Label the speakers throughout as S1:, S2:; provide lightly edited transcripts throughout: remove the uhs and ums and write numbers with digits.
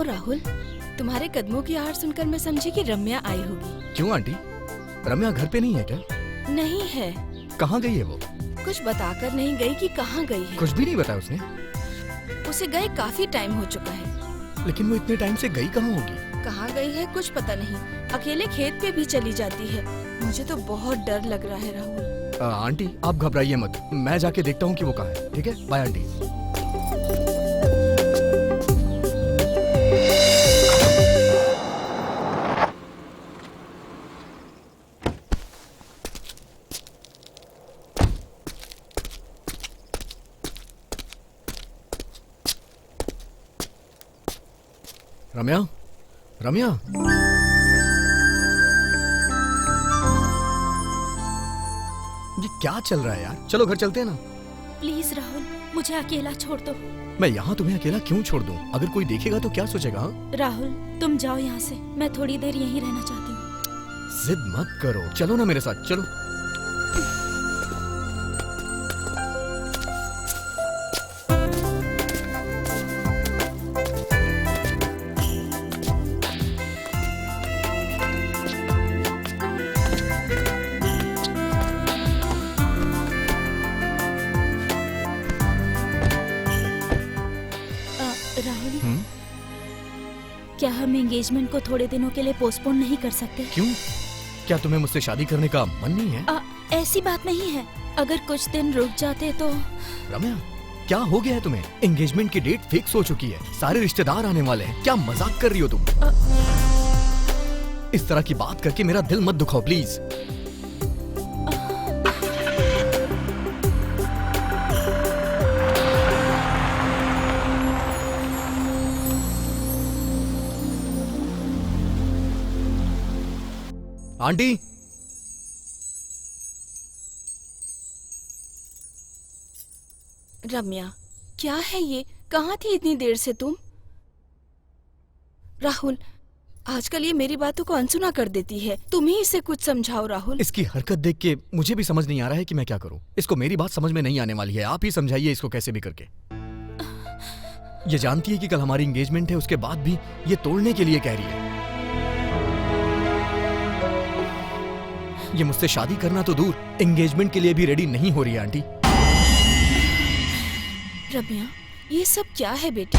S1: आओ राहुल, तुम्हारे कदमों की आहट सुनकर मैं समझी कि रम्या आई होगी।
S2: क्यों आंटी, रम्या घर पे नहीं है क्या?
S1: नहीं है।
S2: कहाँ गई है वो?
S1: कुछ बताकर नहीं गई कि कहाँ गई है।
S2: कुछ भी नहीं बताया उसने?
S1: उसे गए काफी टाइम हो चुका है।
S2: लेकिन वो इतने टाइम से गई कहाँ होगी?
S1: कहाँ गई है कुछ पता नहीं। अकेले खेत पे भी चली जाती है। मुझे तो बहुत डर लग रहा है राहुल।
S2: आंटी आप घबराइए मत, मैं जाके देखता हूँ कि वो कहाँ है। ठीक है, बाय आंटी। रम्या, रम्या, ये क्या चल रहा है यार? चलो घर चलते हैं ना।
S3: प्लीज राहुल, मुझे अकेला छोड़ दो।
S2: मैं यहाँ तुम्हें अकेला क्यों छोड़ दूँ? अगर कोई देखेगा तो क्या सोचेगा? हाँ?
S3: राहुल तुम जाओ यहाँ से, मैं थोड़ी देर यहीं रहना चाहती हूँ।
S2: जिद मत करो, चलो ना मेरे साथ, चलो।
S3: राहुल, क्या हम एंगेजमेंट को थोड़े दिनों के लिए पोस्टपोन नहीं कर सकते?
S2: क्यों? क्या तुम्हें मुझसे शादी करने का मन नहीं है?
S3: ऐसी बात नहीं है, अगर कुछ दिन रुक जाते तो।
S2: रम्या, क्या हो गया है तुम्हें? एंगेजमेंट की डेट फिक्स हो चुकी है, सारे रिश्तेदार आने वाले हैं। क्या मजाक कर रही हो तुम? इस तरह की बात करके मेरा दिल मत दुखाओ प्लीज। आंटी,
S1: रम्या, क्या है ये? कहाँ थी इतनी देर से तुम? राहुल, आजकल ये मेरी बातों को अनसुना कर देती है। तुम ही इसे कुछ समझाओ राहुल।
S2: इसकी हरकत देख के मुझे भी समझ नहीं आ रहा है कि मैं क्या करूं। इसको मेरी बात समझ में नहीं आने वाली है, आप ही समझाइए इसको कैसे भी करके। ये जानती है कि कल हमारी एंगेजमेंट है, उसके बाद भी ये तोड़ने के लिए कह रही है। ये मुझसे शादी करना तो दूर, एंगेजमेंट के लिए भी रेडी नहीं हो रही है आंटी।
S1: रम्या, ये सब क्या है बेटी?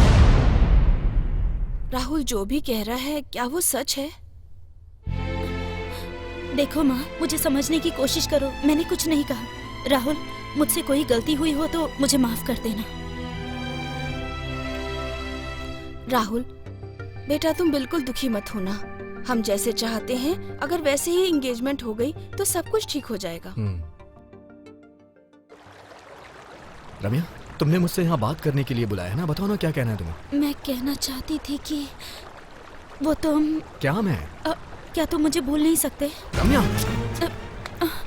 S1: राहुल जो भी कह रहा है, क्या वो सच है?
S3: देखो माँ, मुझे समझने की कोशिश करो, मैंने कुछ नहीं कहा। राहुल, मुझसे कोई गलती हुई हो तो मुझे माफ कर देना।
S1: राहुल बेटा, तुम बिल्कुल दुखी मत होना। हम जैसे चाहते हैं, अगर वैसे ही एंगेजमेंट हो गई तो सब कुछ ठीक हो जाएगा।
S2: रम्या, तुमने मुझसे यहाँ बात करने के लिए बुलाया है ना? बताओ ना, क्या कहना है तुम्हें?
S3: मैं कहना चाहती थी कि वो तुम।
S2: क्या मैं?
S3: क्या तुम मुझे भूल नहीं सकते?
S2: रम्या,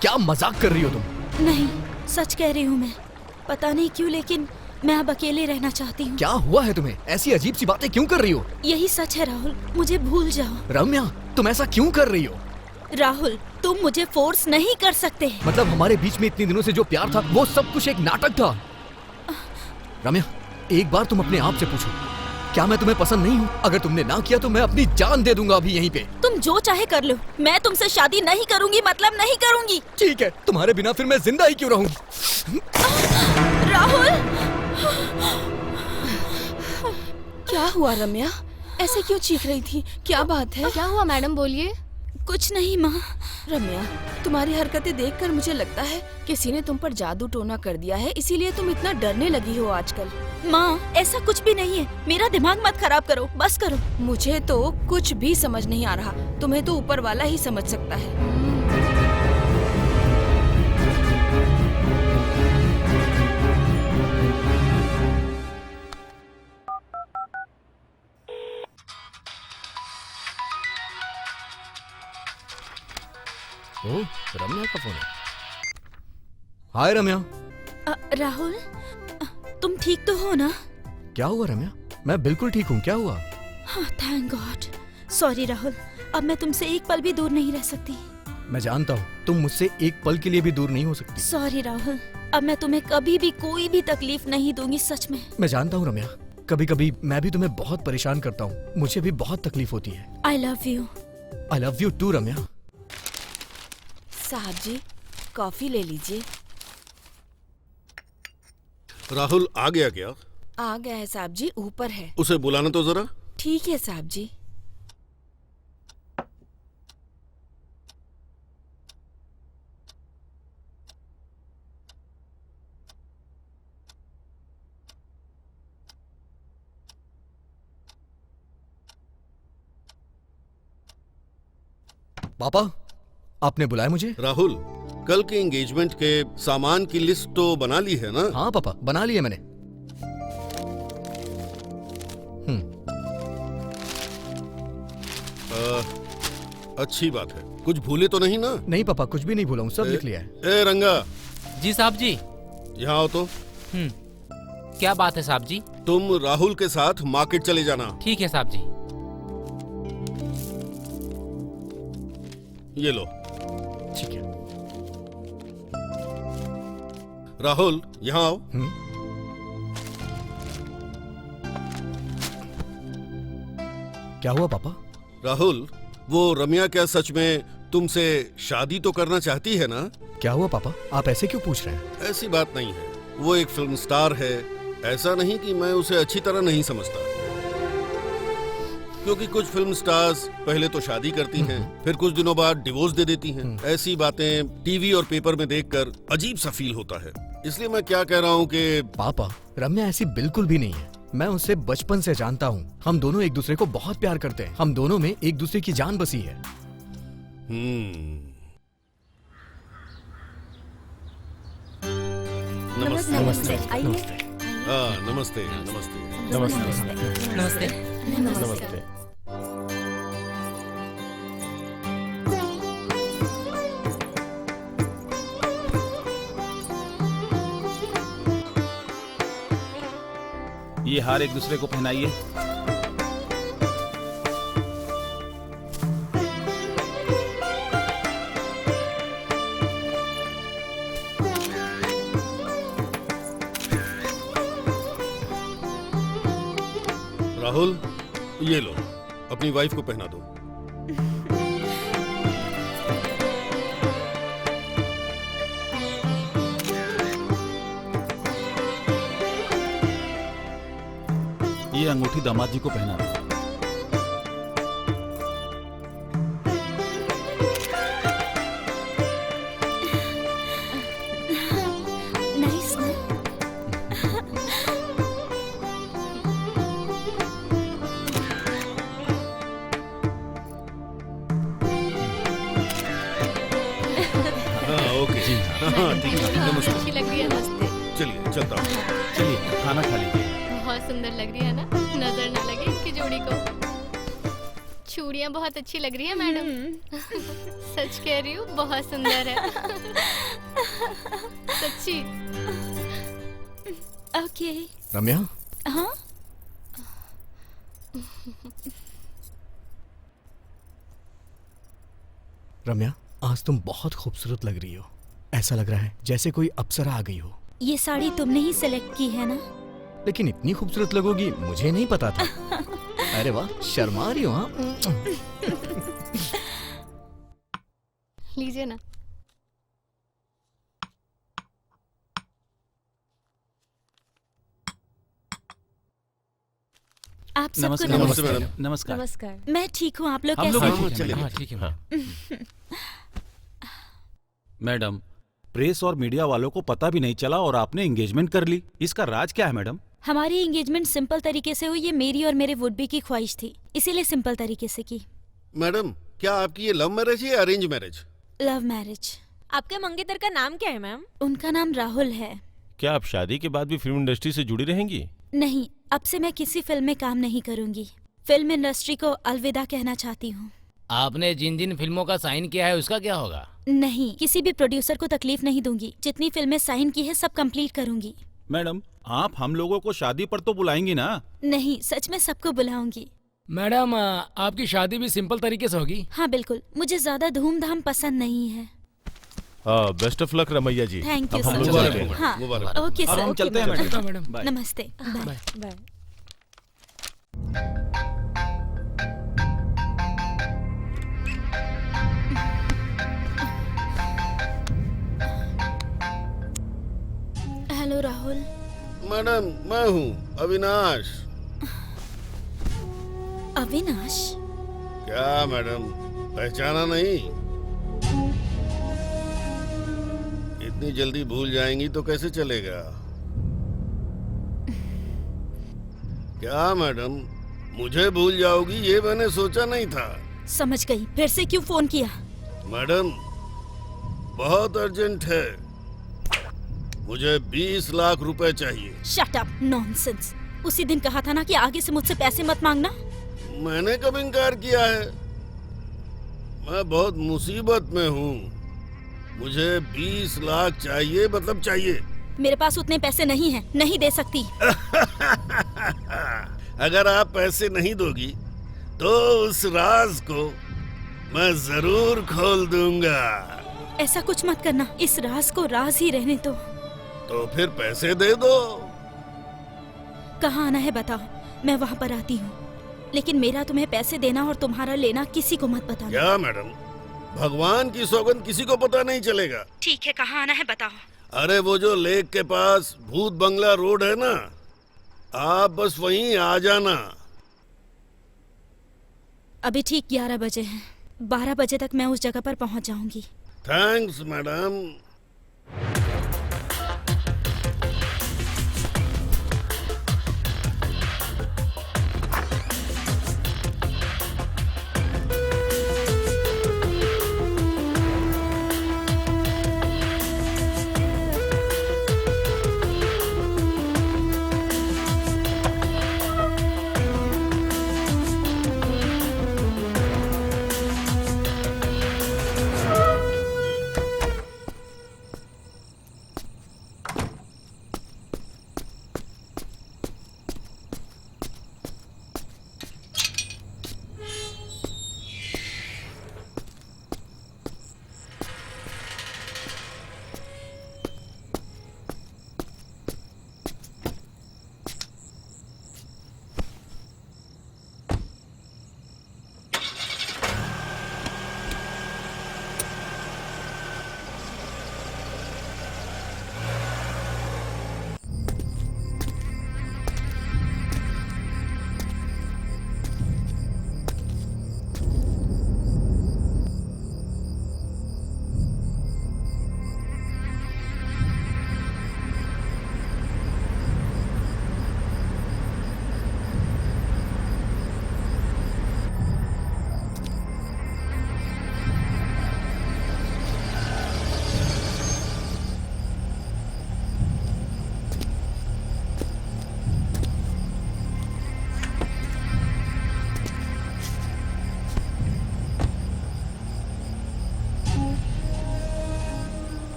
S2: क्या मजाक कर रही हो तुम?
S3: नहीं, सच कह रही हूँ मैं। पता नहीं क्यों, लेकिन मैं अब अकेले रहना चाहती हूँ।
S2: क्या हुआ है तुम्हें? ऐसी अजीब सी बातें क्यों कर रही हो?
S3: यही सच है राहुल, मुझे भूल जाओ।
S2: रम्या, तुम ऐसा क्यों कर रही हो?
S3: राहुल, तुम मुझे फोर्स नहीं कर सकते।
S2: मतलब हमारे बीच में इतने दिनों से जो प्यार था, वो सब कुछ एक नाटक था। रम्या, एक बार तुम अपने आप से पूछो, क्या मैं तुम्हें पसंद नहीं हूँ? अगर तुमने ना किया तो मैं अपनी जान दे दूंगा अभी यहीं पे।
S3: तुम जो चाहे कर लो, मैं तुमसे शादी नहीं करूंगी, मतलब नहीं करूंगी।
S2: ठीक है, तुम्हारे बिना फिर मैं जिंदा ही क्यों रहूं?
S3: राहुल,
S1: क्या हुआ रम्या? ऐसे क्यों चीख रही थी? क्या बात है?
S4: क्या हुआ मैडम, बोलिए।
S3: कुछ नहीं माँ।
S1: रम्या, तुम्हारी हरकतें देखकर मुझे लगता है किसी ने तुम पर जादू टोना कर दिया है, इसीलिए तुम इतना डरने लगी हो आजकल।
S3: माँ, ऐसा कुछ भी नहीं है, मेरा दिमाग मत खराब करो, बस करो।
S1: मुझे तो कुछ भी समझ नहीं आ रहा, तुम्हें तो ऊपर वाला ही समझ सकता है।
S2: ओह, रम्या का फोन है। हाय रम्या।
S3: राहुल, तुम ठीक तो हो ना?
S2: क्या हुआ रम्या? मैं बिल्कुल ठीक हूँ, क्या हुआ?
S3: Thank God. सॉरी राहुल, अब मैं तुमसे एक पल भी दूर नहीं रह सकती।
S2: मैं जानता हूँ, तुम मुझसे एक पल के लिए भी दूर नहीं हो सकती।
S3: सॉरी राहुल, अब मैं तुम्हें कभी भी कोई भी तकलीफ नहीं दूंगी, सच में।
S2: मैं जानता हूँ रम्या, कभी कभी मैं भी तुम्हें बहुत परेशान करता हूँ, मुझे भी बहुत तकलीफ होती है।
S3: I love you.
S2: I love you too Ramya.
S1: साहब जी, कॉफी ले लीजिए।
S4: राहुल आ गया क्या?
S1: आ गया है साहब जी, ऊपर है।
S4: उसे बुलाना तो जरा।
S1: ठीक है साहब जी।
S2: पापा, आपने बुलाया मुझे?
S4: राहुल, कल के एंगेजमेंट के सामान की लिस्ट तो बना ली है ना?
S2: हाँ पापा, बना लिया मैंने।
S4: अच्छी बात है। कुछ भूले तो नहीं ना?
S2: नहीं पापा, कुछ भी नहीं भूला हूँ, सब लिख लिया है।
S4: ए रंगा,
S5: जी साहब जी।
S4: यहाँ आओ तो।
S5: क्या बात है साहब जी?
S4: तुम राहुल के साथ मार्केट चले जाना।
S5: ठीक है साहब जी।
S4: ये लो।
S2: ठीक है।
S4: राहुल, यहाँ आओ।
S2: क्या हुआ पापा?
S4: राहुल, वो रम्या क्या सच में तुमसे शादी तो करना चाहती है ना?
S2: क्या हुआ पापा, आप ऐसे क्यों पूछ रहे हैं?
S4: ऐसी बात नहीं है, वो एक फिल्म स्टार है। ऐसा नहीं कि मैं उसे अच्छी तरह नहीं समझता, क्योंकि कुछ फिल्म स्टार्स पहले तो शादी करती हैं, फिर कुछ दिनों बाद डिवोर्स दे देती हैं। ऐसी बातें टीवी और पेपर में देखकर अजीब सा फील होता है। इसलिए मैं क्या कह रहा हूँ कि
S2: पापा, रम्या ऐसी बिल्कुल भी नहीं है। मैं उसे बचपन से जानता हूँ। हम दोनों एक दूसरे को बहुत प्यार करते हैं। हम दोनों में एक दूसरे की जान बसी है।
S4: नमस्ते।
S1: नमस्ते, आइए।
S4: हाँ, नमस्ते नमस्ते।
S5: नमस्ते।
S1: नमस्ते।
S6: ये हार एक दूसरे को पहनाइए।
S4: राहुल, ये लो, अपनी वाइफ को पहना दो।
S6: ये अंगूठी दामाद जी को पहना दो।
S3: नाइस ना?
S4: हाँ, ओके। हाँ, ठीक है। नमस्ते।
S7: अच्छी लग रही है। नमस्ते।
S4: चलिए, चलता हूँ।
S6: चलिए खाना खा लीजिए।
S7: बहुत सुंदर लग रही है ना? नजर ना लगे इनकी जोड़ी को। चूड़ियाँ बहुत अच्छी लग रही है मैडम। सच कह रही हूँ, बहुत सुंदर है। सच्ची।
S3: ओके।
S2: रम्या,
S3: हाँ?
S2: रम्या, आज तुम बहुत खूबसूरत लग रही हो। ऐसा लग रहा है जैसे कोई अप्सरा आ गई हो।
S3: ये साड़ी तुमने ही सिलेक्ट की है ना?
S2: लेकिन इतनी खूबसूरत लगोगी मुझे नहीं पता था। अरे वाह, शर्मा रही हो? हाँ,
S7: लीजिए ना।
S3: आप सबको
S6: नमस्कार।
S4: नमस्ते
S3: नमस्कार।
S4: मैडम।
S6: नमस्कार।
S7: नमस्कार।
S3: मैं ठीक हूँ, आप लोग
S6: हम लोग
S3: कैसे
S6: भी
S3: हैं?
S6: ठीक हैं।
S4: चलिए।
S5: हाँ ठीक है।
S6: मैडम, प्रेस और मीडिया वालों को पता भी नहीं चला और आपने एंगेजमेंट कर ली। इसका राज क्या है मैडम?
S3: हमारी एंगेजमेंट सिंपल तरीके से हुई। ये मेरी और मेरे वुड बी की ख्वाहिश थी, इसीलिए सिंपल तरीके से की।
S4: मैडम, क्या आपकी ये लव मैरिज है या अरेंज मैरिज?
S3: Love marriage.
S8: आपके मंगेतर का नाम क्या है मैम?
S3: उनका नाम राहुल है।
S9: क्या आप शादी के बाद भी फिल्म इंडस्ट्री से जुड़ी रहेंगी?
S3: नहीं, अब से मैं किसी फिल्म में काम नहीं करूंगी। फिल्म इंडस्ट्री को अलविदा कहना चाहती हूँ।
S10: आपने जिन जिन फिल्मों का साइन किया है उसका क्या होगा?
S3: नहीं, किसी भी प्रोड्यूसर को तकलीफ नहीं दूंगी। जितनी फिल्में साइन की है सब कंप्लीट करूंगी।
S6: मैडम, आप हम लोगों को शादी पर तो बुलाएंगी ना?
S3: नहीं, सच में सबको बुलाऊंगी।
S10: मैडम, आपकी शादी भी सिंपल तरीके से होगी?
S3: हाँ बिल्कुल, मुझे ज्यादा धूमधाम पसंद नहीं है।
S9: हाँ, best of luck Ramaiah ji.
S3: Thank you
S9: अब हम
S3: सर।
S9: लोग चलते हैं।
S3: हाँ,
S4: मुबारक।
S3: ओके
S6: अब
S3: सर।
S6: हम चलते हैं मैडम। बाय।
S3: नमस्ते। Bye.
S8: Bye.
S3: Hello Rahul.
S4: Madam, मैं हूँ अविनाश।
S3: अविनाश?
S4: क्या मैडम, पहचाना नहीं? इतनी जल्दी भूल जाएंगी तो कैसे चलेगा? क्या मैडम, मुझे भूल जाओगी ये मैंने सोचा नहीं था।
S3: समझ गई, फिर से क्यों फोन किया?
S4: मैडम, बहुत अर्जेंट है, मुझे 20 लाख रुपए चाहिए।
S3: Shut up, nonsense. उसी दिन कहा था ना कि आगे से मुझसे पैसे मत मांगना।
S4: मैंने कब इनकार किया है? मैं बहुत मुसीबत में हूँ, मुझे 20 लाख चाहिए, मतलब चाहिए।
S3: मेरे पास उतने पैसे नहीं हैं, नहीं दे सकती।
S4: अगर आप पैसे नहीं दोगी तो उस राज को मैं जरूर खोल दूंगा।
S3: ऐसा कुछ मत करना, इस राज को राज ही रहने दो।
S4: तो फिर पैसे दे दो।
S3: कहाँ आना है बताओ, मैं वहाँ पर आती हूँ। लेकिन मेरा तुम्हें पैसे देना और तुम्हारा लेना किसी को मत बताना।
S4: क्या मैडम, भगवान की सौगंध किसी को पता नहीं चलेगा।
S3: ठीक है, कहाँ आना है बताओ।
S4: अरे वो जो लेक के पास भूत बंगला रोड है ना, आप बस वहीं आ जाना।
S3: अभी ठीक 11 बजे हैं, 12 बजे तक मैं उस जगह पर पहुँच जाऊंगी।
S4: Thanks madam.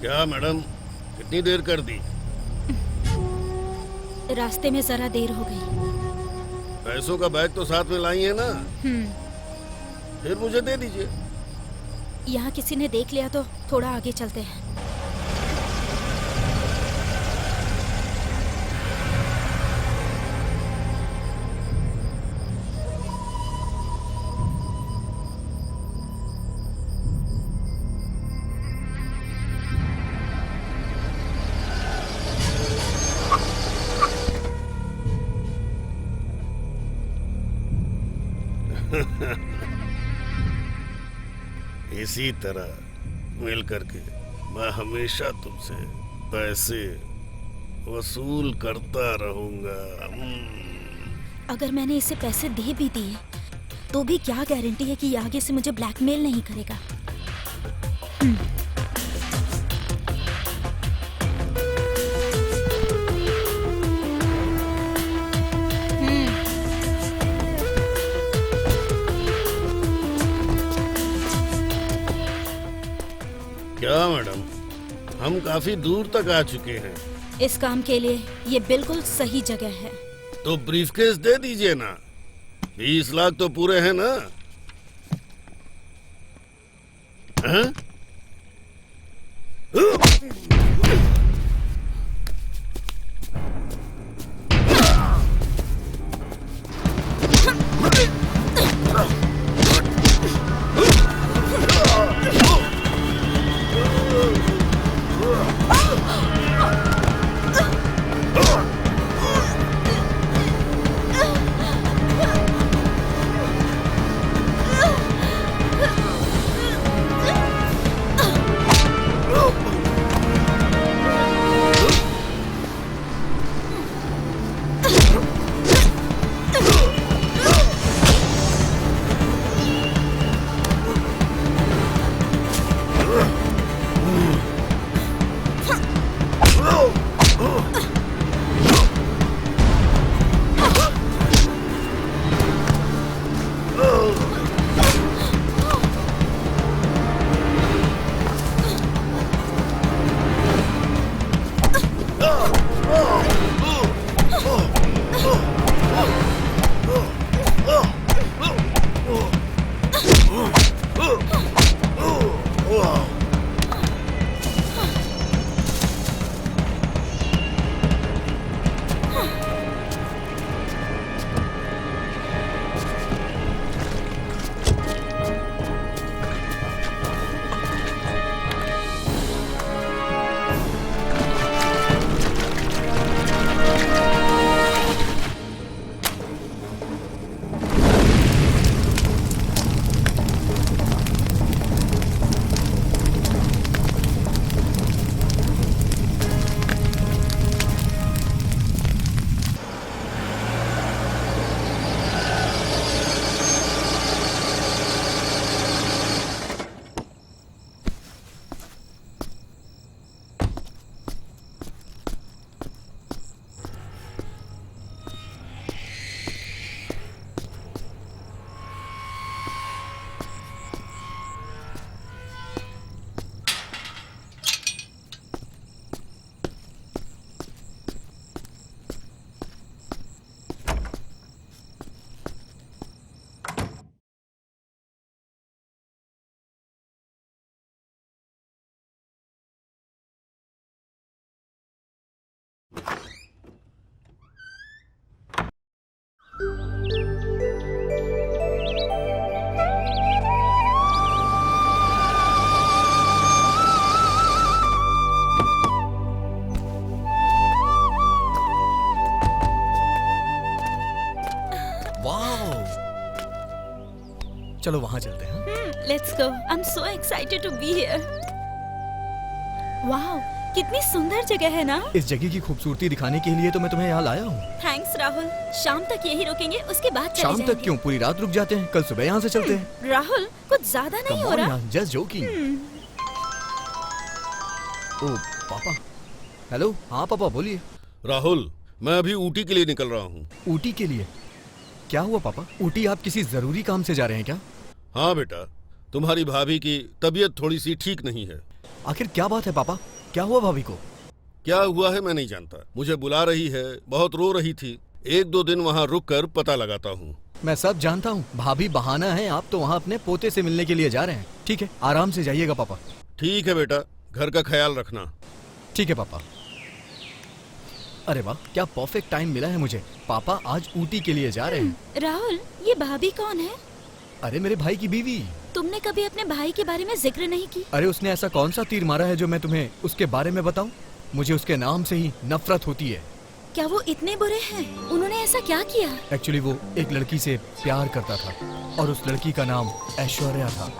S4: क्या मैडम, कितनी देर कर दी?
S3: रास्ते में जरा देर हो गई।
S4: पैसों का बैग तो साथ में लाई है ना? फिर मुझे दे दीजिए।
S3: यहाँ किसी ने देख लिया तो थोड़ा आगे चलते हैं।
S4: इसी तरह मिल करके मैं हमेशा तुमसे पैसे वसूल करता रहूंगा।
S3: अगर मैंने इसे पैसे दे भी दिए तो भी क्या गारंटी है कि ये आगे से मुझे ब्लैकमेल नहीं करेगा।
S4: क्या मैडम, हम काफी दूर तक आ चुके हैं।
S3: इस काम के लिए ये बिल्कुल सही जगह है।
S4: तो ब्रीफकेस दे दीजिए ना, 20 लाख तो पूरे हैं ना? हाँ?
S2: चलो वहां चलते हैं।
S3: Let's go. I am so excited to be here. Wow, कितनी सुंदर जगह है ना।
S2: इस जगह की खूबसूरती दिखाने के लिए तो मैं तुम्हें यहाँ लाया हूँ।
S3: थैंक्स राहुल। शाम तक यही रुकेंगे, उसके बाद चले
S2: शाम
S3: जाएंगे।
S2: तक क्यों? पूरी रात रुक जाते हैं, कल सुबह यहाँ से चलते हैं।
S3: राहुल, कुछ ज्यादा नहीं हो रहा?
S2: Just joking. ओ पापा। हेलो। हाँ पापा बोलिए।
S4: राहुल, मैं अभी ऊटी के लिए निकल रहा हूँ।
S2: ऊटी के लिए? क्या हुआ पापा? ऊटी आप किसी जरूरी काम से जा रहे हैं क्या?
S4: हाँ बेटा, तुम्हारी भाभी की तबीयत थोड़ी सी ठीक नहीं है।
S2: आखिर क्या बात है पापा? क्या हुआ भाभी को?
S4: क्या हुआ है मैं नहीं जानता, मुझे बुला रही है, बहुत रो रही थी। 1-2 दिन वहाँ रुक कर पता लगाता हूँ।
S2: मैं सब जानता हूँ, भाभी बहाना है। आप तो वहाँ अपने पोते से मिलने के लिए जा रहे हैं। ठीक है, आराम से जाइएगा पापा।
S4: ठीक है बेटा, घर का ख्याल रखना।
S2: ठीक है पापा। अरे वाह, क्या परफेक्ट टाइम मिला है मुझे। पापा आज ऊटी के लिए जा रहे हैं।
S3: राहुल, ये भाभी कौन है?
S2: अरे मेरे भाई की बीवी।
S3: तुमने कभी अपने भाई के बारे में जिक्र नहीं की।
S2: अरे उसने ऐसा कौन सा तीर मारा है जो मैं तुम्हें उसके बारे में बताऊं? मुझे उसके नाम से ही नफरत होती है।
S3: क्या वो इतने बुरे हैं? उन्होंने ऐसा क्या किया?
S2: एक्चुअली वो एक लड़की से प्यार करता था और उस लड़की का नाम ऐश्वर्या था।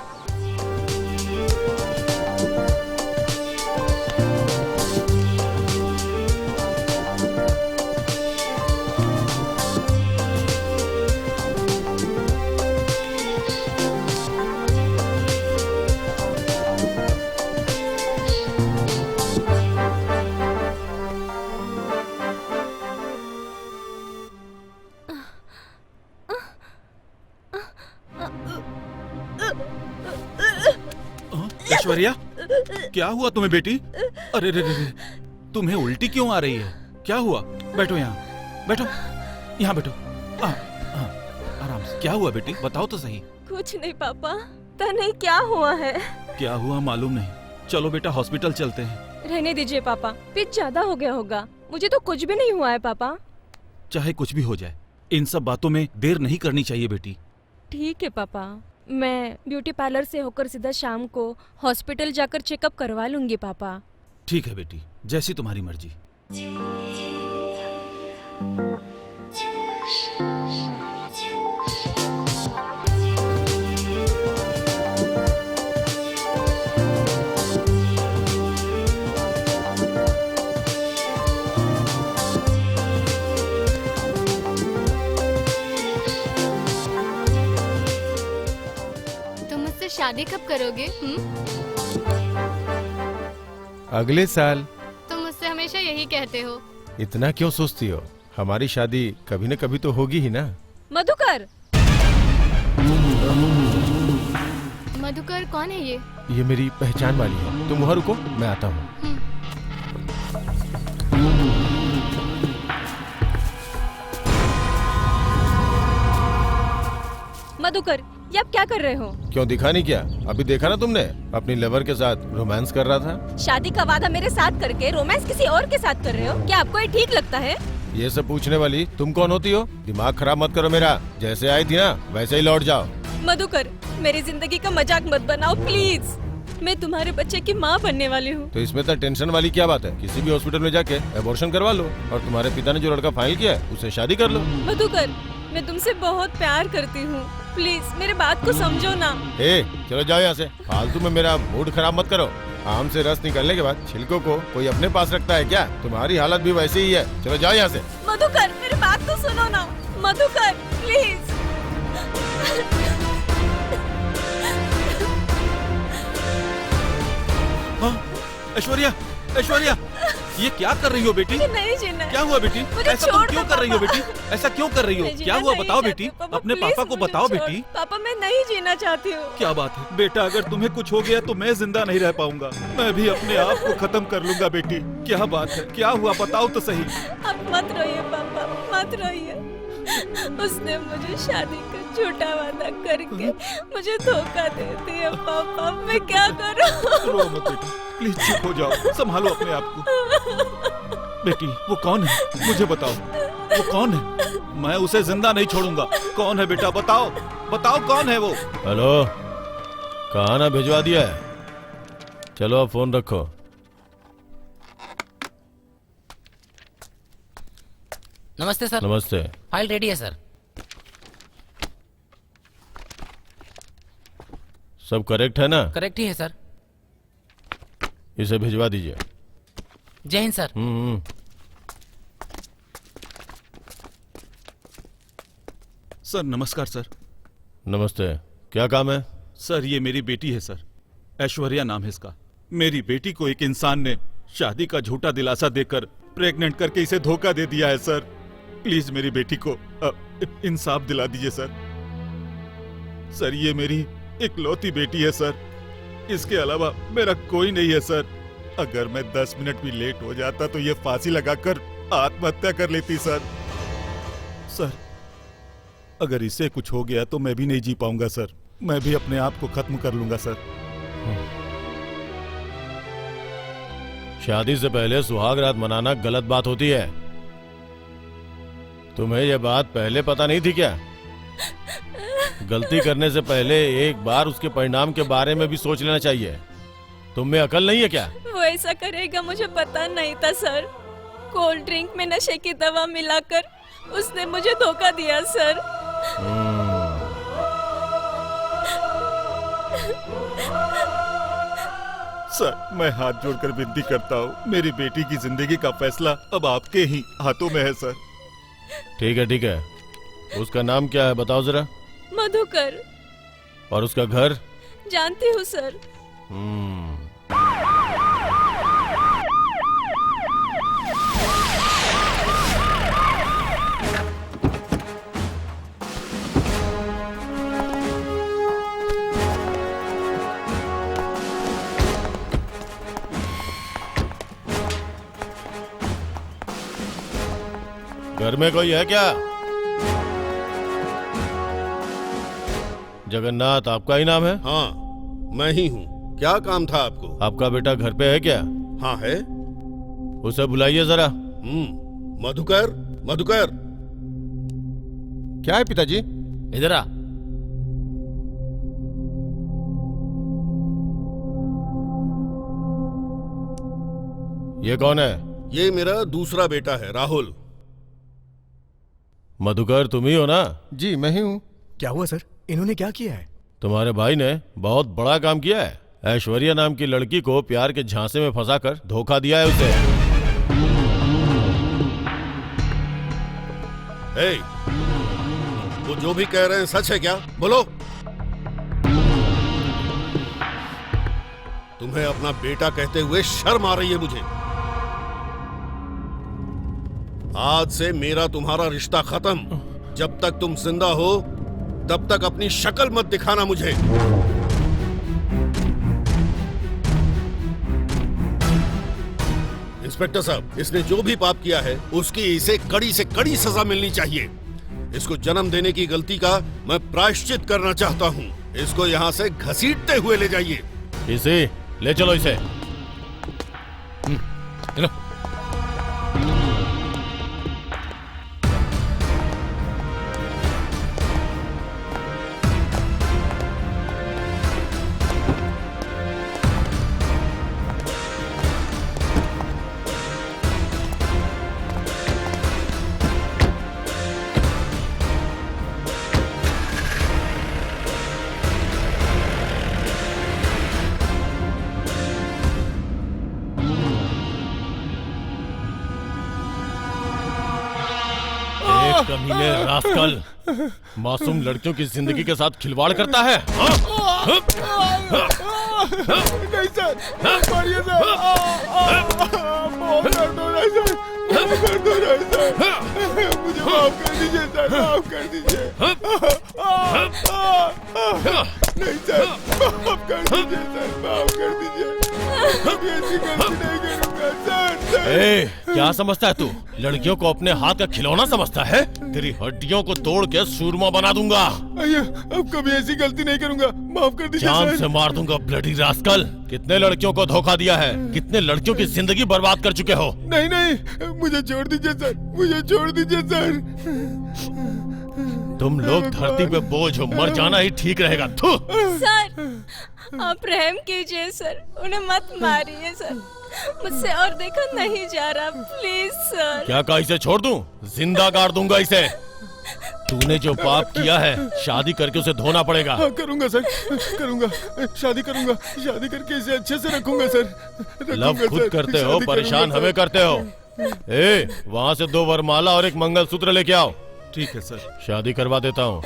S6: ऐश्वर्या, क्या हुआ तुम्हें बेटी? अरे रे रे रे, तुम्हें उल्टी क्यों आ रही है? क्या हुआ? बैठो यहाँ, बैठो, यहाँ बैठो। आराम से। क्या हुआ बेटी, बताओ तो सही।
S8: कुछ नहीं पापा, तने क्या हुआ है?
S6: क्या हुआ मालूम नहीं। चलो बेटा हॉस्पिटल चलते हैं।
S8: रहने दीजिए पापा, पिच ज्यादा हो गया होगा। मुझे तो कुछ भी नहीं हुआ है पापा।
S6: चाहे कुछ भी हो जाए, इन सब बातों में देर नहीं करनी चाहिए बेटी।
S8: ठीक है पापा, मैं ब्यूटी पार्लर से होकर सीधा शाम को हॉस्पिटल जाकर चेकअप करवा लूंगी पापा।
S6: ठीक है बेटी, जैसी तुम्हारी मर्जी।
S7: शादी कब करोगे?
S9: अगले साल।
S7: तुम मुझसे हमें हमेशा यही कहते हो।
S9: इतना क्यों सोचती हो? हमारी शादी कभी न कभी तो होगी ही ना।
S8: मधुकर,
S7: मधुकर कौन है ये?
S9: ये मेरी पहचान वाली है। तुम वहाँ रुको, मैं आता हूँ।
S8: मधुकर, ये आप क्या कर रहे हो?
S9: क्यों, दिखा नहीं क्या? अभी देखा ना तुमने? अपनी लवर के साथ रोमांस कर रहा था।
S8: शादी का वादा मेरे साथ करके रोमांस किसी और के साथ कर रहे हो? क्या आपको ये ठीक लगता है?
S9: ये सब पूछने वाली तुम कौन होती हो? दिमाग खराब मत करो मेरा। जैसे आई थी ना वैसे ही लौट जाओ।
S8: मधुकर, मेरी जिंदगी का मजाक मत बनाओ प्लीज। मैं तुम्हारे बच्चे की माँ बनने वाली हूँ।
S9: तो इसमें तो टेंशन वाली क्या बात है? किसी भी हॉस्पिटल में जाके एबॉर्शन करवा लो और तुम्हारे पिता ने जो लड़का फाइल किया है उससे शादी कर लो।
S8: मधुकर, मैं तुमसे बहुत प्यार करती हूँ, प्लीज मेरे बात को समझो ना।
S9: चलो जाओ यहाँ से। फालतू में मेरा मूड खराब मत करो। आम से रस निकलने के बाद छिलकों को कोई अपने पास रखता है क्या? तुम्हारी हालत भी वैसी ही है। चलो जाओ यहाँ से।
S8: मधुकर, मेरी बात तो सुनो ना। मधुकर प्लीज।
S6: ऐश्वर्या, ऐश्वर्या, ये क्या कर रही हो बेटी?
S8: नहीं जीना।
S6: क्या हुआ बेटी? ऐसा तुम क्यों कर रही हो बेटी? ऐसा क्यों कर रही हो? क्या हुआ बताओ बेटी? अपने पापा को बताओ बेटी।
S8: पापा, मैं नहीं जीना चाहती हूँ।
S6: क्या बात है बेटा, अगर तुम्हें कुछ हो गया तो मैं जिंदा नहीं रह पाऊंगा। मैं भी अपने आप को खत्म कर लूंगा बेटी। क्या बात है, क्या हुआ बताओ तो सही।
S8: अब मत रोइए पापा, मत रोइए। उसने मुझे शादी का झूठा वादा करके मुझे धोखा दे दिया पापा। मैं क्या करूं?
S6: रो मत बेटी, प्लीज चुप हो जाओ, संभालो अपने आप को। बेटी वो कौन है मुझे बताओ, वो कौन है? मैं उसे जिंदा नहीं छोड़ूंगा। कौन है बेटा, बताओ बताओ कौन है वो?
S9: हेलो, कहाँ ना भिजवा दिया है? चलो अब फोन रखो।
S5: नमस्ते सर।
S9: नमस्ते।
S5: फाइल रेडी है सर।
S9: सब करेक्ट है ना?
S5: करेक्ट ही है सर।
S9: इसे भिजवा दीजिए।
S5: जय हिंद सर।
S6: सर नमस्कार सर।
S9: नमस्ते, क्या काम है?
S6: सर ये मेरी बेटी है सर, ऐश्वर्या नाम है इसका। मेरी बेटी को एक इंसान ने शादी का झूठा दिलासा देकर प्रेग्नेंट करके इसे धोखा दे दिया है सर। प्लीज मेरी बेटी को इंसाफ दिला दीजिए सर। सर ये मेरी इकलौती बेटी है सर, इसके अलावा मेरा कोई नहीं है सर। अगर मैं 10 मिनट भी लेट हो जाता तो ये फांसी लगाकर आत्महत्या कर लेती सर। सर अगर इसे कुछ हो गया तो मैं भी नहीं जी पाऊंगा सर। मैं भी अपने आप को खत्म कर लूंगा सर।
S9: शादी से पहले सुहाग रात मनाना गलत बात होती है। तुम्हें यह बात पहले पता नहीं थी क्या? गलती करने से पहले एक बार उसके परिणाम के बारे में भी सोच लेना चाहिए। तुम में अकल नहीं है क्या?
S8: वो ऐसा करेगा मुझे पता नहीं था सर। कोल्ड ड्रिंक में नशे की दवा मिलाकर उसने मुझे धोखा दिया सर।
S6: सर मैं हाथ जोड़कर विनती करता हूँ, मेरी बेटी की जिंदगी का फैसला अब आपके ही हाथों में है सर।
S9: ठीक है ठीक है। उसका नाम क्या है बताओ जरा।
S8: मधुकर।
S9: और उसका घर?
S8: जानती हूँ सर।
S9: घर में कोई है क्या? जगन्नाथ आपका ही नाम है?
S4: हाँ मैं ही हूँ। क्या काम था आपको?
S9: आपका बेटा घर पे है क्या?
S4: हाँ है।
S9: उसे बुलाइए जरा।
S4: मधुकर, मधुकर।
S9: क्या है पिताजी?
S5: इधर आ।
S9: ये कौन है?
S4: ये मेरा दूसरा बेटा है राहुल।
S9: मधुकर तुम ही हो ना?
S2: जी मैं ही हूँ। क्या हुआ सर, इन्होंने क्या किया है?
S9: तुम्हारे भाई ने बहुत बड़ा काम किया है। ऐश्वर्या नाम की लड़की को प्यार के झांसे में फंसाकर धोखा दिया है उसे।
S4: वो जो भी कह रहे हैं सच है क्या? बोलो। तुम्हें अपना बेटा कहते हुए शर्म आ रही है मुझे। आज से मेरा तुम्हारा रिश्ता खत्म। जब तक तुम जिंदा हो तब तक अपनी शक्ल मत दिखाना मुझे। इंस्पेक्टर साहब, इसने जो भी पाप किया है उसकी इसे कड़ी से कड़ी सजा मिलनी चाहिए। इसको जन्म देने की गलती का मैं प्रायश्चित करना चाहता हूँ। इसको यहाँ से घसीटते हुए ले जाइए।
S9: इसे ले चलो इसे।
S2: चलो।
S9: कमीने रास्कल, मासूम लड़कियों की जिंदगी के साथ खिलवाड़ करता है।
S11: नहीं सर, मारिए सर, माफ कर दो ना सर, कर दो ना सर, मुझे माफ कर दीजिए सर, माफ कर दीजिए। नहीं सर, माफ कर दीजिए सर, माफ कर दीजिए। कभी ऐसी गलती नहीं करूँगा सर।
S9: ए, क्या समझता है तू? लड़कियों को अपने हाथ का खिलौना समझता है? तेरी हड्डियों को तोड़ के सूरमा बना दूंगा।
S11: अయ్యో, अब कभी ऐसी गलती नहीं करूँगा, माफ कर दीजिए
S9: जान
S11: सर।
S9: से मार दूंगा ब्लडी रास्कल। कितने लड़कियों को धोखा दिया है, कितने लड़कियों की जिंदगी बर्बाद कर चुके हो।
S11: नहीं नहीं, मुझे छोड़ दीजिए सर, मुझे छोड़ दीजिए सर।
S9: तुम लोग धरती पे बोझ हो, मर जाना ही ठीक रहेगा। थू।
S8: सर, आप रहम कीजिए सर, उन्हें मत मारिए सर, मुझसे और देखा नहीं जा रहा, प्लीज सर।
S9: क्या कहा इसे छोड़ दूं? जिंदा गाड़ दूंगा इसे। तूने जो पाप किया है, शादी करके उसे धोना पड़ेगा।
S11: हाँ, करूंगा सर, करूंगा, शादी करूंगा, शादी करके इसे अच्छे से रखूंगा सर।
S9: लव खुद करते हो, परेशान हमें करते हो। ए, वहाँ से 2 वरमाला और 1 मंगलसूत्र लेके आओ।
S6: ठीक है सर।
S9: शादी करवा देता हूँ।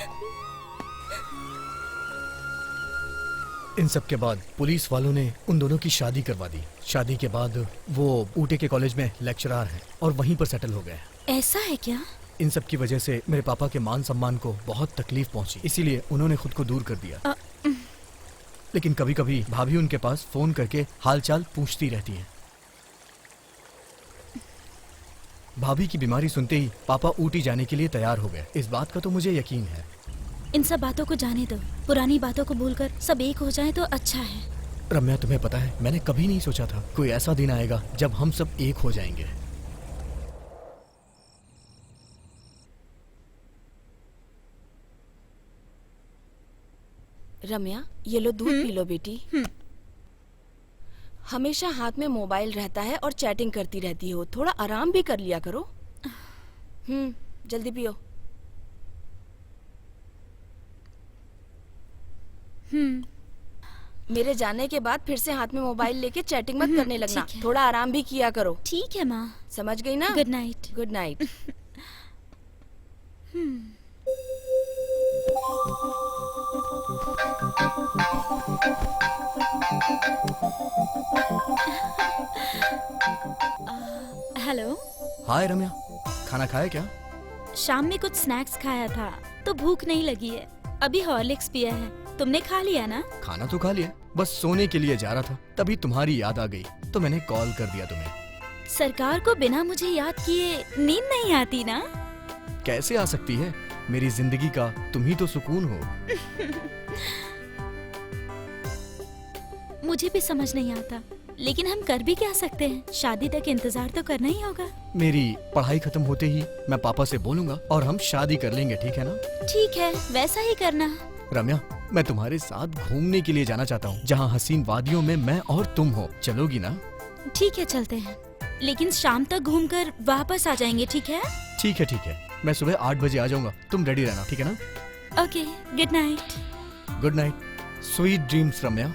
S2: इन सब के बाद पुलिस वालों ने उन दोनों की शादी करवा दी। शादी के बाद वो ऊटे के कॉलेज में लेक्चरर हैं और वहीं पर सेटल हो गए।
S3: ऐसा है क्या?
S2: इन सब की वजह से मेरे पापा के मान सम्मान को बहुत तकलीफ पहुंची, इसीलिए उन्होंने खुद को दूर कर दिया। लेकिन कभी कभी भाभी उनके पास फोन करके हालचाल पूछती रहती हैं। भाभी की बीमारी सुनते ही पापा ऊटी जाने के लिए तैयार हो गए। इस बात का तो मुझे यकीन है।
S3: इन सब बातों को जाने दो, पुरानी बातों को भूलकर सब एक हो जाए तो अच्छा है।
S2: रम्या, तुम्हें पता है, मैंने कभी नहीं सोचा था कोई ऐसा दिन आएगा जब हम सब एक हो जाएंगे।
S1: रम्या, ये लो दूध पी लो बेटी। हमेशा हाथ में मोबाइल रहता है और चैटिंग करती रहती हो, थोड़ा आराम भी कर लिया करो। जल्दी पियो। मेरे जाने के बाद फिर से हाथ में मोबाइल लेके चैटिंग मत करने लगना, थोड़ा आराम भी किया करो।
S3: ठीक है माँ।
S1: समझ गई ना?
S3: Good night.
S1: Good night.
S3: Hello.
S2: Hi Ramya, खाना खाया क्या?
S3: शाम में कुछ स्नैक्स खाया था तो भूख नहीं लगी है। अभी हॉर्लिक्स पिया है। तुमने खा लिया ना?
S2: खाना तो खा लिया, बस सोने के लिए जा रहा था, तभी तुम्हारी याद आ गई तो मैंने कॉल कर दिया तुम्हें।
S3: सरकार को बिना मुझे याद किए नींद नहीं आती ना?
S2: कैसे आ सकती है? मेरी जिंदगी का तुम ही तो सुकून हो।
S3: मुझे भी समझ नहीं आता, लेकिन हम कर भी क्या सकते हैं? शादी तक इंतजार तो करना ही होगा।
S2: मेरी पढ़ाई खत्म होते ही मैं पापा से बोलूंगा और हम शादी कर लेंगे, ठीक है ना?
S3: ठीक है, वैसा ही करना।
S2: रम्या, मैं तुम्हारे साथ घूमने के लिए जाना चाहता हूँ, जहाँ हसीन वादियों में मैं और तुम हो। चलोगी ना?
S3: ठीक है, चलते हैं, लेकिन शाम तक घूमकर वापस आ जाएंगे, ठीक है?
S2: ठीक है, ठीक है। मैं सुबह 8 बजे आ जाऊंगा, तुम रेडी रहना, ठीक है ना?
S3: Okay, good night.
S2: Good night, sweet dreams Ramya.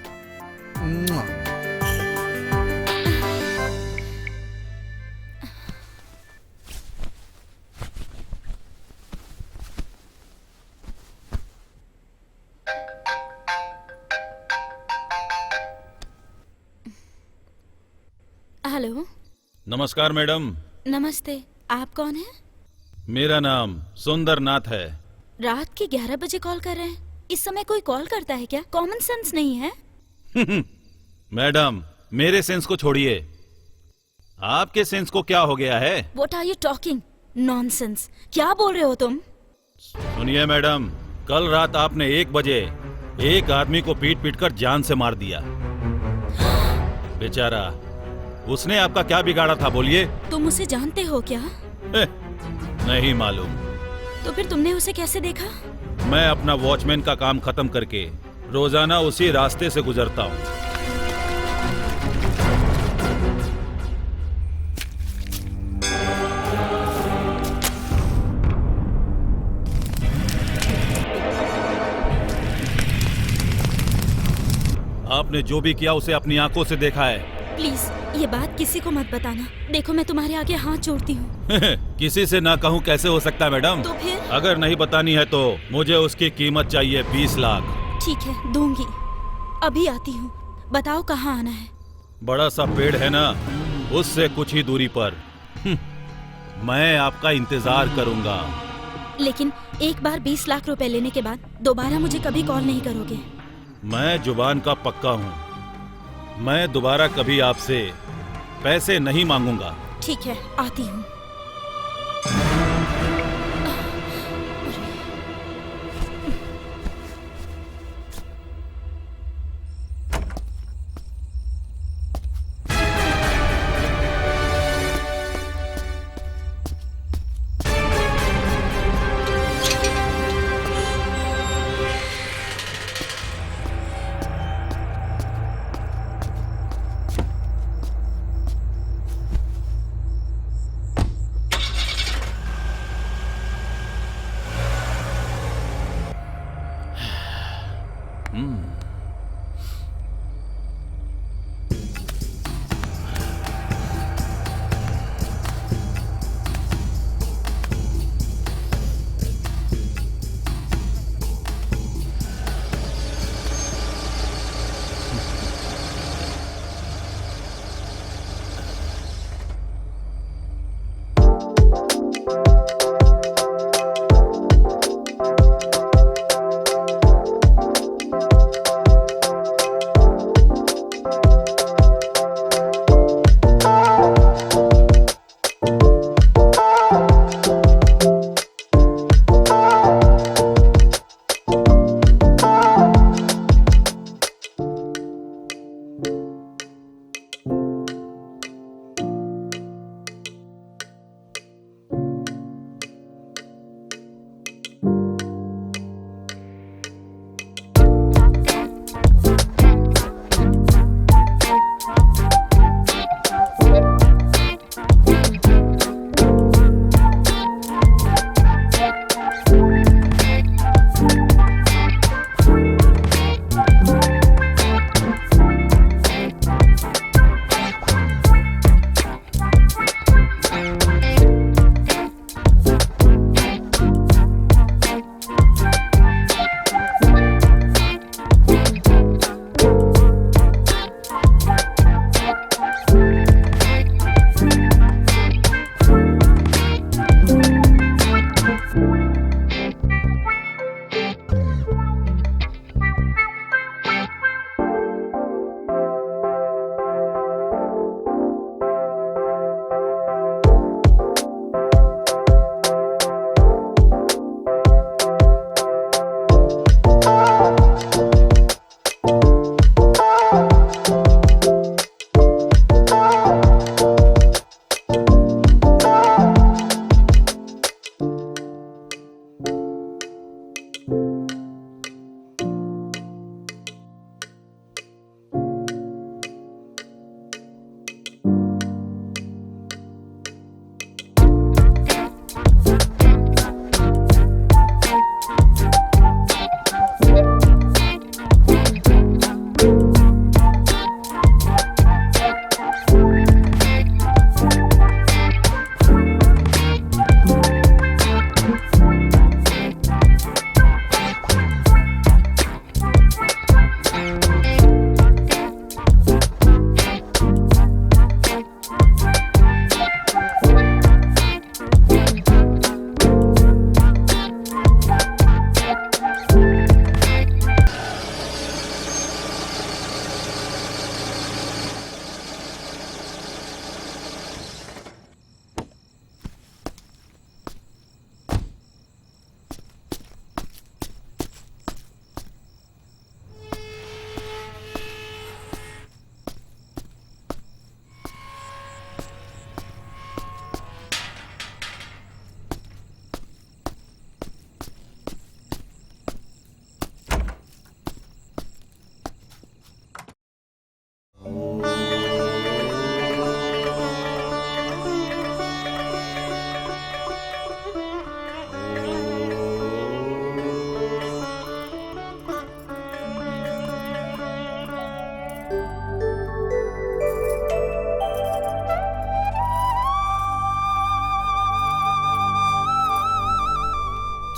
S3: Hello.
S6: नमस्कार मैडम।
S3: नमस्ते। आप कौन हैं?
S6: मेरा नाम सुंदरनाथ है।
S3: रात के 11 बजे कॉल कर रहे हैं। इस समय कोई कॉल करता है क्या? कॉमन सेंस नहीं है?
S6: मैडम, मेरे सेंस को छोड़िए, आपके सेंस को क्या हो गया है?
S3: What are you talking? Nonsense. क्या बोल रहे हो तुम?
S6: सुनिए मैडम, कल रात आपने 1 बजे एक आदमी को पीट पीट कर जान से मार दिया। बेचारा, उसने आपका क्या बिगाड़ा था बोलिए?
S3: तुम उसे जानते हो क्या?
S6: नहीं मालूम।
S3: तो फिर तुमने उसे कैसे देखा?
S6: मैं अपना वॉचमैन का काम खत्म करके रोजाना उसी रास्ते से गुजरता हूँ। आपने जो भी किया उसे अपनी आंखों से देखा है।
S3: प्लीज ये बात किसी को मत बताना। देखो मैं तुम्हारे आगे हाथ जोड़ती हूँ।
S6: किसी से ना कहूँ कैसे हो सकता है मैडम?
S3: तो फिर?
S6: अगर नहीं बतानी है तो मुझे उसकी कीमत चाहिए 20 लाख।
S3: ठीक है, दूंगी। अभी आती हूँ। बताओ कहाँ आना है?
S6: बड़ा सा पेड़ है ना, उससे कुछ ही दूरी पर। मैं आपका इंतजार करूंगा।
S3: लेकिन एक बार 20 लाख रुपए लेने के बाद दोबारा मुझे कभी कॉल नहीं करोगे?
S6: मैं जुबान का पक्का हूँ, मैं दोबारा कभी आपसे पैसे नहीं मांगूंगा।
S3: ठीक है, आती हूँ।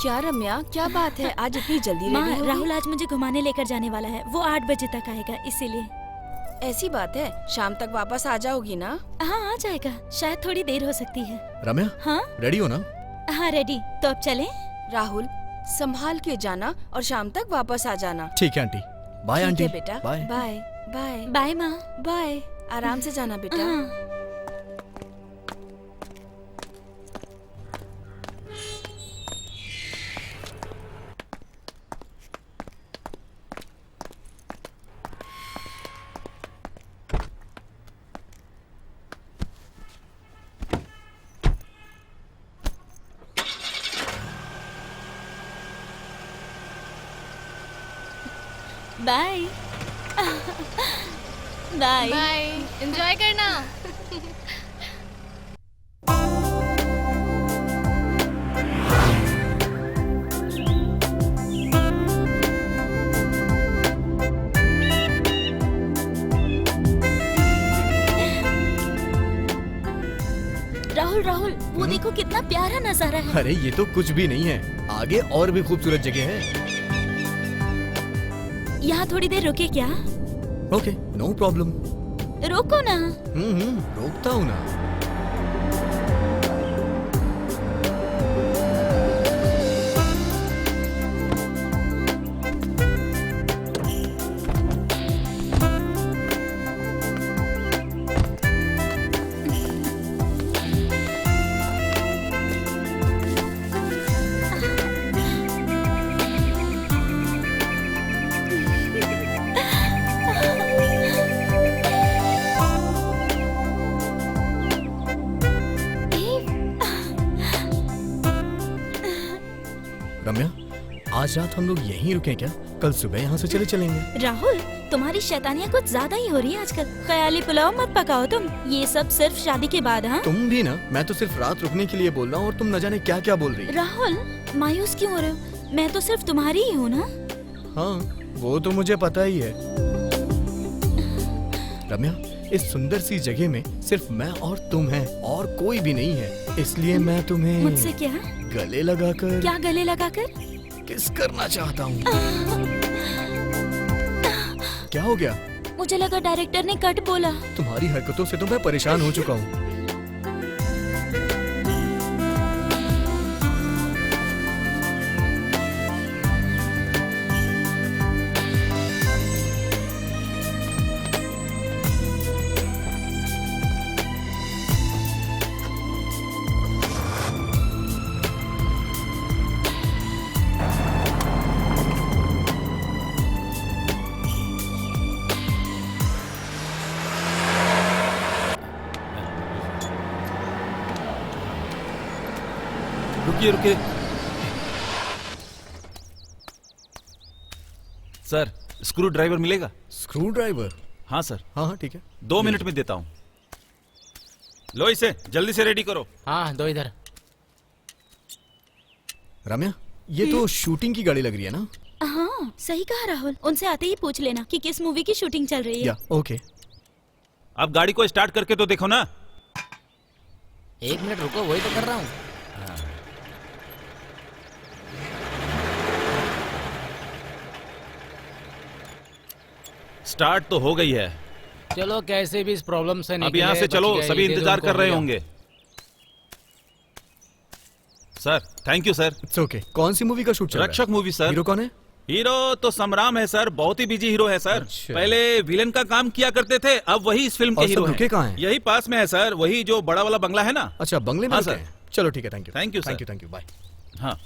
S1: क्या रम्या, क्या बात है? आज इतनी जल्दी
S3: माँ,
S1: रेडी हो गई?
S3: राहुल आज मुझे घुमाने लेकर जाने वाला है। वो 8 बजे तक आएगा, इसीलिए।
S1: ऐसी बात है, शाम तक वापस आ जाओगी ना?
S3: हाँ, आ जाएगा। शायद थोड़ी देर हो सकती है।
S2: रम्या,
S3: हाँ
S2: रेडी हो ना?
S3: हाँ, रेडी। तो अब चलें?
S1: राहुल, संभाल के जाना और शाम तक वापस आ जाना।
S2: ठीक है आंटी। बाय
S1: ठीक
S2: आंटी।
S1: है बेटा।
S2: बाय।
S1: बाय बाय
S3: बाय माँ।
S1: बाय। आराम से जाना बेटा।
S3: हाँ। बाय। बाय।
S7: बाय, एंजॉय करना।
S3: राहुल, राहुल, वो देखो कितना प्यारा नजारा है।
S2: अरे ये तो कुछ भी नहीं है, आगे और भी खूबसूरत जगह है।
S3: यहाँ थोड़ी देर रुके क्या?
S2: Okay, no problem.
S3: रोको ना।
S2: रोकता हूँ ना। रम्या, आज रात हम लोग यहीं रुकें क्या? कल सुबह यहाँ से चले चलेंगे।
S3: राहुल, तुम्हारी शैतानियाँ कुछ ज्यादा ही हो रही है आजकल। ख्याली पुलाव मत पकाओ तुम। ये सब सिर्फ शादी के बाद। हाँ,
S2: तुम भी ना। मैं तो सिर्फ रात रुकने के लिए बोल रहा हूँ और तुम न जाने क्या क्या बोल रही हो।
S3: राहुल, मायूस क्यों हो रहे हो? मैं तो सिर्फ तुम्हारी ही हूँ ना।
S2: हाँ, वो तो मुझे पता ही है। रम्या, इस सुंदर सी जगह में सिर्फ मैं और तुम हैं और कोई भी नहीं है। इसलिए मैं तुम्हें
S3: मुझसे क्या?
S2: गले लगाकर
S3: क्या गले लगाकर?
S2: किस करना चाहता हूँ। क्या हो गया?
S3: मुझे लगा डायरेक्टर ने कट बोला।
S2: तुम्हारी हरकतों से तो मैं परेशान हो चुका हूँ।
S6: रुकिए रुकिए सर, स्क्रू ड्राइवर मिलेगा?
S2: Screw driver?
S6: हाँ सर।
S2: हाँ ठीक है,
S6: 2 मिनट में देता हूँ। लो इसे जल्दी से रेडी करो।
S5: हाँ, दो इधर।
S2: रम्या, ये तो शूटिंग की गाड़ी लग रही है ना?
S3: हाँ, सही कहा राहुल। उनसे आते ही पूछ लेना कि किस मूवी की शूटिंग चल रही है।
S2: या ओके।
S6: अब गाड़ी को स्टार्ट करके तो देखो ना।
S5: 1 मिनट रुको, वही तो कर रहा हूँ।
S6: स्टार्ट तो हो गई है।
S5: चलो, कैसे भी इस प्रॉब्लम से
S6: अब
S5: निकले,
S6: यहाँ से
S5: बच
S6: चलो,
S5: गए,
S6: सभी
S5: ये दे दो
S6: इंतजार
S5: उनको
S6: कर रहे
S5: भैया।
S6: होंगे। Sir, thank you sir.
S2: It's okay. कौन सी मूवी का शूट चल रहा है?
S6: रक्षक मूवी सर।
S2: हीरो कौन है?
S6: हीरो तो समराम है सर, बहुत ही बिजी हीरो है सर।
S2: अच्छा।
S6: पहले विलेन का काम किया करते थे, अब वही इस फिल्म के
S2: और
S6: हीरो
S2: सब रुके कहाँ हैं?
S6: यही पास में है सर, वही जो बड़ा वाला बंगला है ना।
S2: अच्छा, बंगले में
S6: हाँ,
S2: रुके
S6: सर।
S2: हैं। चलो ठीक है, thank you.
S6: Thank you
S2: thank
S6: sir.
S2: You, thank you, bye.
S6: हाँ,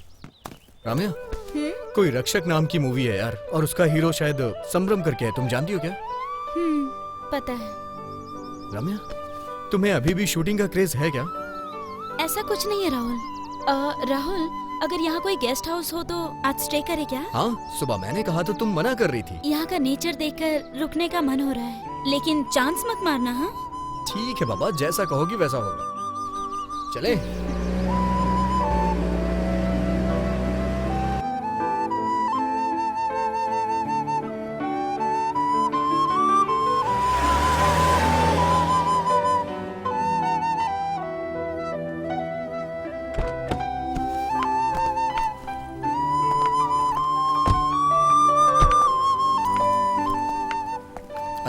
S2: राम्या, कोई रक्षक नाम की मूवी है यार, और उसका हीरो शायद संभ्रम करके है। तुम जानती हो क्या?
S3: पता है।
S2: रम्या, तुम्हें अभी भी शूटिंग का क्रेज है क्या?
S3: ऐसा कुछ नहीं है राहुल। राहुल, अगर यहाँ कोई गेस्ट हाउस हो तो आज स्टे करे क्या?
S2: हाँ, सुबह मैंने कहा तो तुम मना कर रही थी।
S3: यहाँ का नेचर देखकर रुकने का मन हो रहा है, लेकिन चांस मत मारना। हाँ,
S2: ठीक है बाबा, जैसा कहोगी वैसा होगा। चले।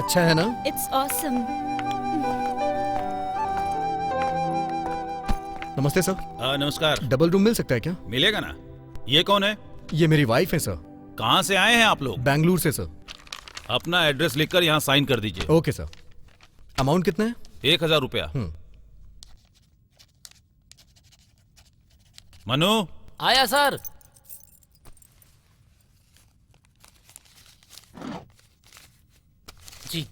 S2: अच्छा है ना?
S3: It's awesome.
S2: नमस्ते सर।
S6: नमस्कार।
S2: डबल रूम मिल सकता है क्या?
S6: मिलेगा ना। ये कौन है?
S2: ये मेरी वाइफ है सर।
S6: कहाँ से आए हैं आप लोग?
S2: बैंगलोर से सर।
S6: अपना एड्रेस लिखकर यहाँ साइन कर दीजिए।
S2: Okay sir. अमाउंट कितना है?
S6: 1000 रुपया। मनु।
S5: आया सर। जी।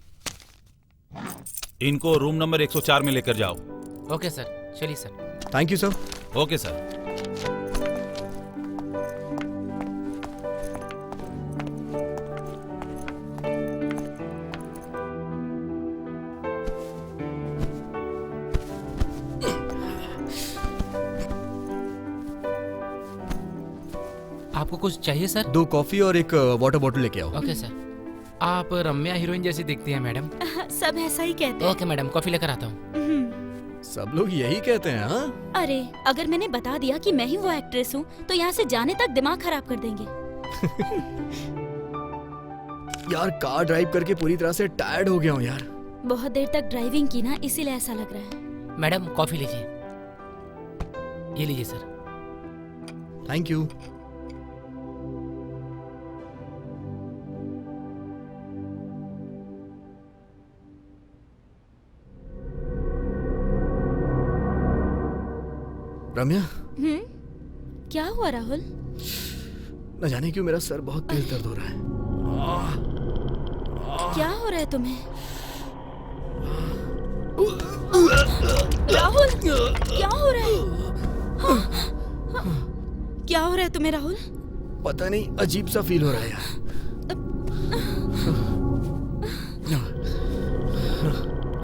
S6: इनको रूम नंबर 104 में लेकर जाओ।
S5: ओके सर, चलिए sir.
S2: Thank you sir.
S6: Okay sir.
S5: आपको कुछ चाहिए सर?
S2: 2 कॉफी और एक वाटर बॉटल लेके आओ।
S5: Okay sir. आप रम्या हीरोइन जैसी दिखती हैं मैडम।
S3: सब ऐसा ही कहते हैं।
S5: ओके मैडम, कॉफी लेकर आता हूँ।
S2: सब लोग यही कहते हैं। हाँ,
S3: अरे अगर मैंने बता दिया कि मैं ही वो एक्ट्रेस हूँ तो यहाँ से जाने तक दिमाग खराब कर देंगे।
S2: यार कार ड्राइव करके पूरी तरह से टायर्ड हो गया हूँ यार।
S3: बहुत देर तक ड्राइविंग की ना, इसीलिए ऐसा लग रहा है।
S5: मैडम कॉफी लीजिए। ये लीजिए सर।
S2: Thank you. रम्या।
S3: क्या हुआ राहुल?
S2: न जाने क्यों मेरा सर बहुत तेज दर्द हो रहा है।
S3: क्या हो रहा है तुम्हें? राहुल क्या हो रहा है? क्या हो रहा है तुम्हें राहुल?
S2: पता नहीं, अजीब सा फील हो रहा है यार।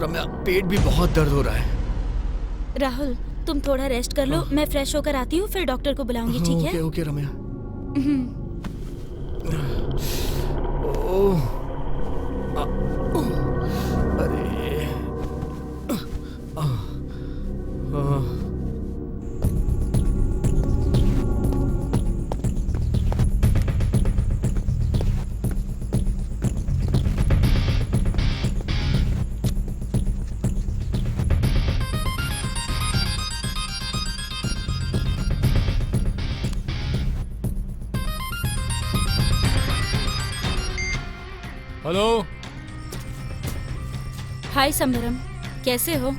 S2: रम्या पेट भी बहुत दर्द हो रहा है।
S3: राहुल तुम थोड़ा रेस्ट कर लो, मैं फ्रेश होकर आती हूँ, फिर डॉक्टर को बुलाऊंगी, ठीक है?
S2: ओके रम्या। ओह, अरे
S10: हेलो।
S3: हाय समरम, कैसे हो?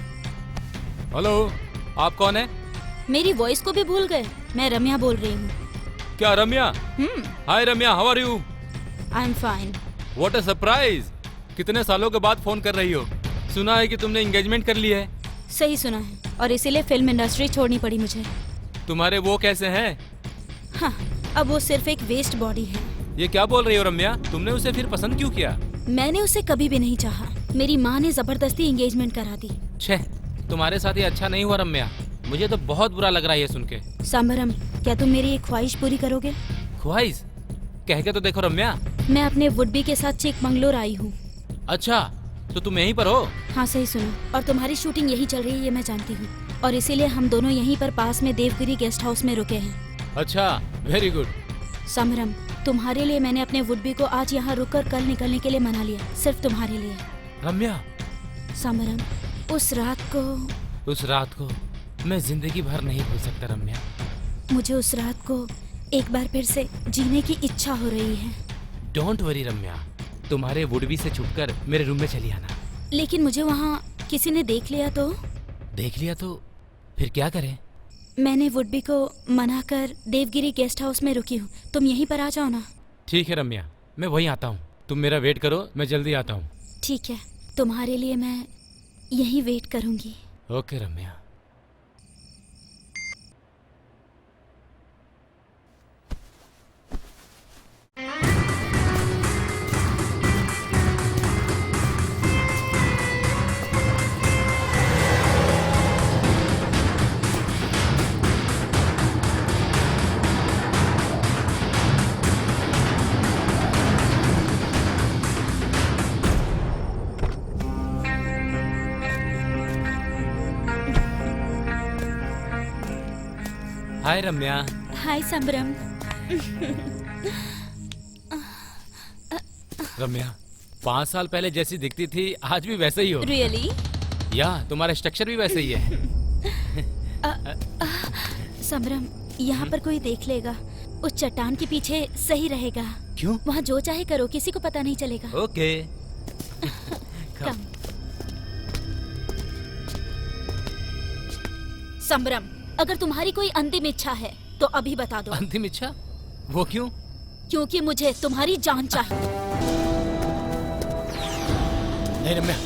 S10: हेलो, आप कौन है?
S3: मेरी वॉइस को भी भूल गए? मैं रम्या बोल रही हूँ।
S10: क्या Ramya? Hi Ramya, how are you?
S3: I am fine.
S10: What a surprise! कितने सालों के बाद फोन कर रही हो? सुना है कि तुमने एंगेजमेंट कर ली है।
S3: सही सुना है, और इसीलिए फिल्म इंडस्ट्री छोड़नी पड़ी मुझे।
S10: तुम्हारे वो कैसे हैं?
S3: हाँ, अब वो सिर्फ एक वेस्ट बॉडी है।
S10: ये क्या बोल रही हो रम्या? तुमने उसे फिर पसंद क्यों किया?
S3: मैंने उसे कभी भी नहीं चाहा। मेरी माँ ने जबरदस्ती एंगेजमेंट करा दी।
S5: छे, तुम्हारे साथ ये अच्छा नहीं हुआ रम्या। मुझे तो बहुत बुरा लग रहा है ये सुन के।
S3: समरम, क्या तुम मेरी एक ख्वाहिश पूरी करोगे?
S5: ख्वाहिश? कह के तो देखो रम्या।
S3: मैं अपने वुडबी के साथ चिकमंगलोर आई हूँ।
S5: अच्छा, तो तुम यहीं पर हो?
S3: हाँ सही सुना, और तुम्हारी शूटिंग यही चल रही है ये मैं जानती हूँ, और इसीलिए हम दोनों यहीं पर पास में देवगिरी गेस्ट हाउस में रुके हैं।
S5: अच्छा, वेरी गुड।
S3: समरम, तुम्हारे लिए मैंने अपने वुडबी को आज यहाँ रुककर कल निकलने के लिए मना लिया, सिर्फ तुम्हारे लिए।
S5: रम्या,
S3: समरम, उस रात को
S5: मैं जिंदगी भर नहीं भूल सकता रम्या।
S3: मुझे उस रात को एक बार फिर से जीने की इच्छा हो रही है।
S5: डोंट वरी रम्या, तुम्हारे वुडबी से छुपकर मेरे रूम में चली आना।
S3: लेकिन मुझे वहाँ किसी ने देख लिया तो?
S5: देख लिया तो फिर क्या करें?
S3: मैंने वुडबी को मना कर देवगिरी गेस्ट हाउस में रुकी हूँ, तुम यहीं पर आ जाओ ना।
S5: ठीक है रम्या, मैं वहीं आता हूँ, तुम मेरा वेट करो, मैं जल्दी आता हूँ।
S3: ठीक है, तुम्हारे लिए मैं यहीं वेट करूँगी।
S5: ओके रम्या। हाय रम्या।
S3: हाय संबरम।
S5: रम्या, 5 साल पहले जैसी दिखती थी आज भी वैसे ही हो।
S3: रियली?
S5: या तुम्हारा स्ट्रक्चर भी वैसे ही है।
S3: समरम, यहाँ पर कोई देख लेगा। उस चट्टान के पीछे सही रहेगा।
S5: क्यों?
S3: वहाँ जो चाहे करो, किसी को पता नहीं चलेगा।
S5: ओके।
S3: कम। समरम, अगर तुम्हारी कोई अंतिम इच्छा है तो अभी बता दो।
S5: अंतिम इच्छा? वो क्यों?
S3: क्योंकि मुझे तुम्हारी जान चाहिए।
S5: नहीं रम्या,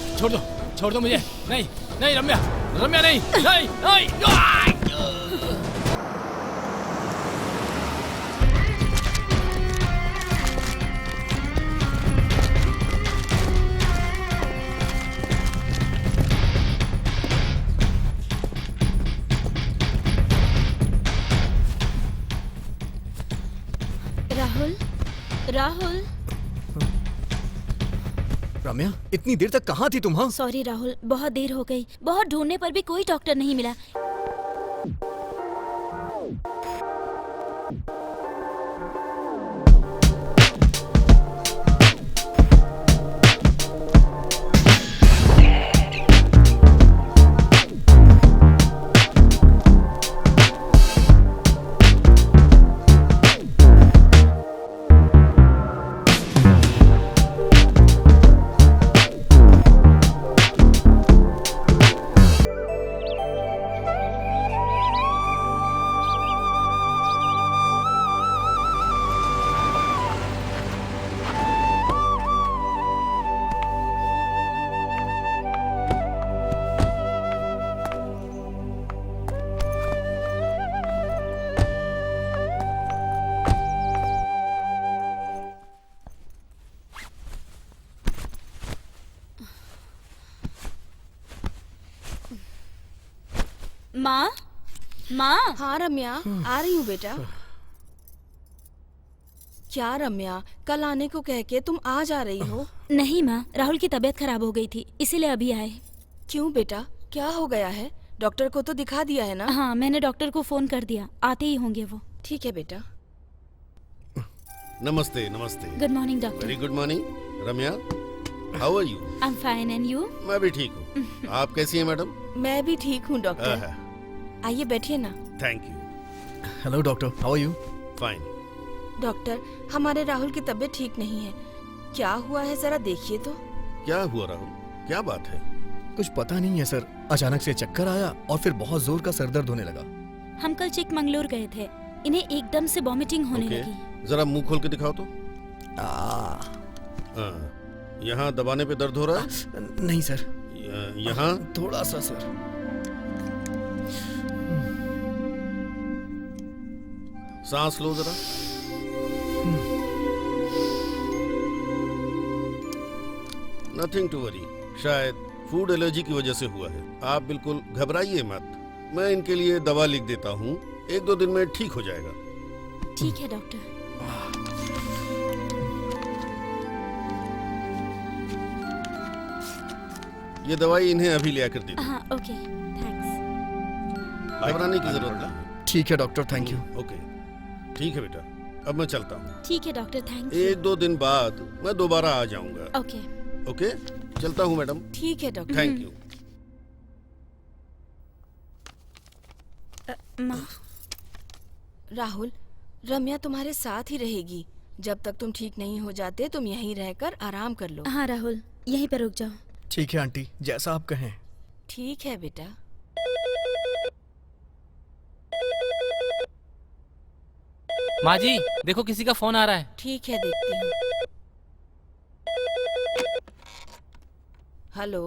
S5: छोड़ दो मुझे। नहीं नहीं रम्या, रम्या नहीं नहीं नहीं।
S3: राहुल।
S2: रम्या, इतनी देर तक कहाँ थी तुम? हाँ,
S3: सॉरी राहुल, बहुत देर हो गई। बहुत ढूंढने पर भी कोई डॉक्टर नहीं मिला। माँ, माँ।
S1: हाँ रम्या, आ रही हूँ बेटा। क्या रम्या, कल आने को कह के तुम आज आ रही हो?
S3: नहीं माँ, राहुल की तबीयत खराब हो गई थी, इसीलिए अभी आए।
S1: क्यों बेटा, क्या हो गया है? डॉक्टर को तो दिखा दिया है ना?
S3: हाँ, मैंने डॉक्टर को फोन कर दिया, आते ही होंगे वो।
S1: ठीक है बेटा।
S4: नमस्ते नमस्ते।
S3: Good morning doctor.
S4: Very good morning. Ramya, how are you?
S3: I am fine and you?
S4: मैं भी ठीक हूँ। आप कैसी हैं मैडम?
S1: मैं भी ठीक हूँ डॉक्टर। आइए बैठिए ना।
S4: Thank you.
S2: Hello doctor, how are you?
S4: Fine.
S1: Doctor, हमारे राहुल की तबीयत ठीक नहीं है। क्या हुआ है, जरा देखिए तो।
S4: क्या हुआ राहुल, क्या बात है?
S2: कुछ पता नहीं है सर, अचानक से चक्कर आया और फिर बहुत जोर का सर दर्द होने लगा।
S3: हम कल चिकमंगलूर गए थे, इन्हें एकदम से वॉमिटिंग होने लगी।
S4: जरा मुंह खोल के दिखाओ तो। यहाँ दबाने पे दर्द हो रहा है?
S2: नहीं सर।
S4: यहाँ
S2: थोड़ा सा सर।
S4: सांस लो जरा। नथिंग टू वरी, शायद फूड एलर्जी की वजह से हुआ है। आप बिल्कुल घबराइए मत, मैं इनके लिए दवा लिख देता हूँ, 1-2 दिन में ठीक हो जाएगा।
S3: ठीक है डॉक्टर।
S4: ये दवाई इन्हें अभी ले आकर दे दो।
S3: हाँ, ओके, थैंक्स।
S4: घबराने की जरूरत नहीं।
S2: ठीक है डॉक्टर, थैंक यू।
S4: ओके, ठीक है बेटा, अब मैं चलता हूँ।
S3: ठीक है डॉक्टर, थैंक यू।
S4: 1-2 दिन बाद मैं दोबारा आ जाऊंगा।
S3: ओके
S4: ओके, चलता हूँ मैडम।
S1: ठीक है डॉक्टर।
S4: Thank you.
S3: माँ।
S1: राहुल, रम्या तुम्हारे साथ ही रहेगी। जब तक तुम ठीक नहीं हो जाते तुम यहीं रहकर आराम कर लो।
S3: हाँ राहुल, यहीं पर रुक जाओ।
S2: ठीक है आंटी, जैसा आप कहें।
S1: ठीक है बेटा।
S5: माँ जी, देखो किसी का फोन आ रहा है।
S1: ठीक है, देखती हूँ। हेलो।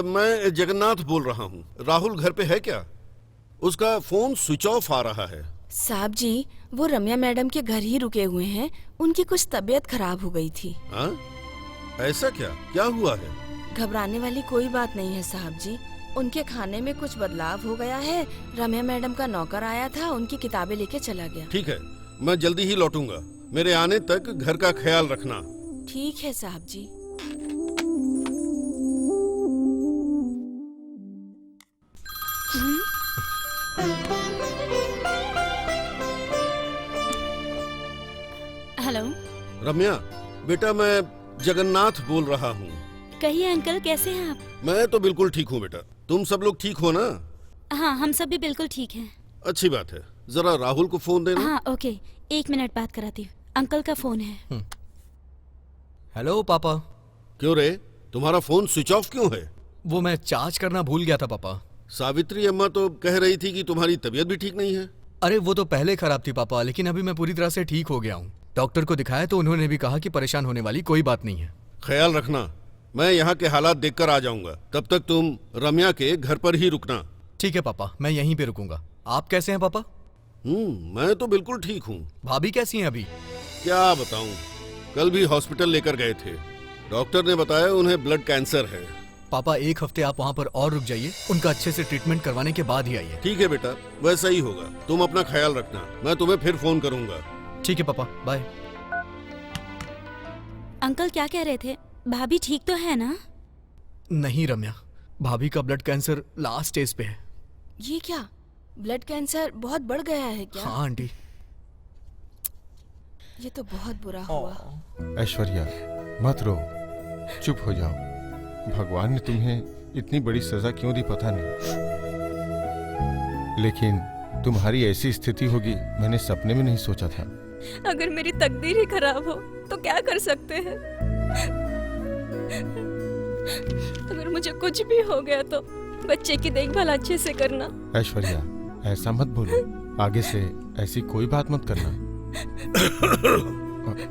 S4: मैं जगन्नाथ बोल रहा हूँ। राहुल घर पे है क्या? उसका फोन स्विच ऑफ आ रहा है।
S1: साहब जी, वो रम्या मैडम के घर ही रुके हुए हैं। उनकी कुछ तबीयत खराब हो गई थी।
S4: हाँ? ऐसा क्या? क्या हुआ है?
S1: घबराने वाली कोई बात नहीं है साहब जी। उनके खाने में कुछ बदलाव हो गया है। रम्या मैडम का नौकर आया था, उनकी किताबें लेके चला गया।
S4: ठीक है, मैं जल्दी ही लौटूंगा। मेरे आने तक घर का ख्याल रखना।
S1: ठीक है साहब जी।
S3: हेलो
S4: रम्या, बेटा मैं जगन्नाथ बोल रहा हूँ।
S3: कहिए अंकल, कैसे हैं आप?
S4: मैं तो बिल्कुल ठीक हूँ बेटा, तुम सब लोग ठीक हो ना?
S3: हाँ, हम सब भी बिल्कुल ठीक हैं।
S4: अच्छी बात है, जरा राहुल को फोन देना।
S3: हाँ ओके, 1 मिनट बात कराती हूँ। अंकल का फोन है।
S2: हेलो पापा।
S4: क्यों रे, तुम्हारा फोन स्विच ऑफ क्यों है?
S2: वो मैं चार्ज करना भूल गया था पापा।
S4: सावित्री अम्मा तो कह रही थी कि तुम्हारी तबीयत भी ठीक नहीं है।
S2: अरे वो तो पहले खराब थी पापा, लेकिन अभी मैं पूरी तरह से ठीक हो गया हूँ। डॉक्टर को दिखाया तो उन्होंने भी कहा कि परेशान होने वाली कोई बात नहीं है।
S4: ख्याल रखना, मैं यहाँ के हालात देखकर आ जाऊंगा। तब तक तुम रम्या के घर पर ही रुकना।
S2: ठीक है पापा, मैं यहीं पे रुकूंगा। आप कैसे हैं पापा?
S4: मैं तो बिल्कुल ठीक हूँ।
S2: भाभी कैसी हैं अभी?
S4: क्या बताऊं, कल भी हॉस्पिटल लेकर गए थे। डॉक्टर ने बताया उन्हें ब्लड कैंसर है।
S2: पापा 1 हफ्ते आप वहाँ पर और रुक जाइए, उनका अच्छे से ट्रीटमेंट करवाने के बाद ही आइए।
S4: ठीक है बेटा, वैसा ही होगा। तुम अपना ख्याल रखना, मैं तुम्हें फिर फोन करूंगा।
S2: ठीक है पापा, बाय।
S3: अंकल क्या कह रहे थे? भाभी ठीक तो है ना?
S2: नहीं रम्या, भाभी का ब्लड कैंसर लास्ट स्टेज पे है।
S1: ये क्या, ब्लड कैंसर बहुत बढ़ गया है क्या?
S2: हाँ आंटी।
S1: ये तो बहुत बुरा हुआ।
S11: ऐश्वर्या मत रो, चुप हो जाओ। भगवान ने तुम्हें इतनी बड़ी सजा क्यों दी पता नहीं, लेकिन तुम्हारी ऐसी स्थिति होगी मैंने सपने में नहीं सोचा था।
S8: अगर मेरी तकदीर ही खराब हो तो क्या कर सकते हैं? अगर मुझे कुछ भी हो गया तो बच्चे की देखभाल अच्छे से करना।
S11: ऐश्वर्या ऐसा मत बोलो, आगे से ऐसी कोई बात मत करना।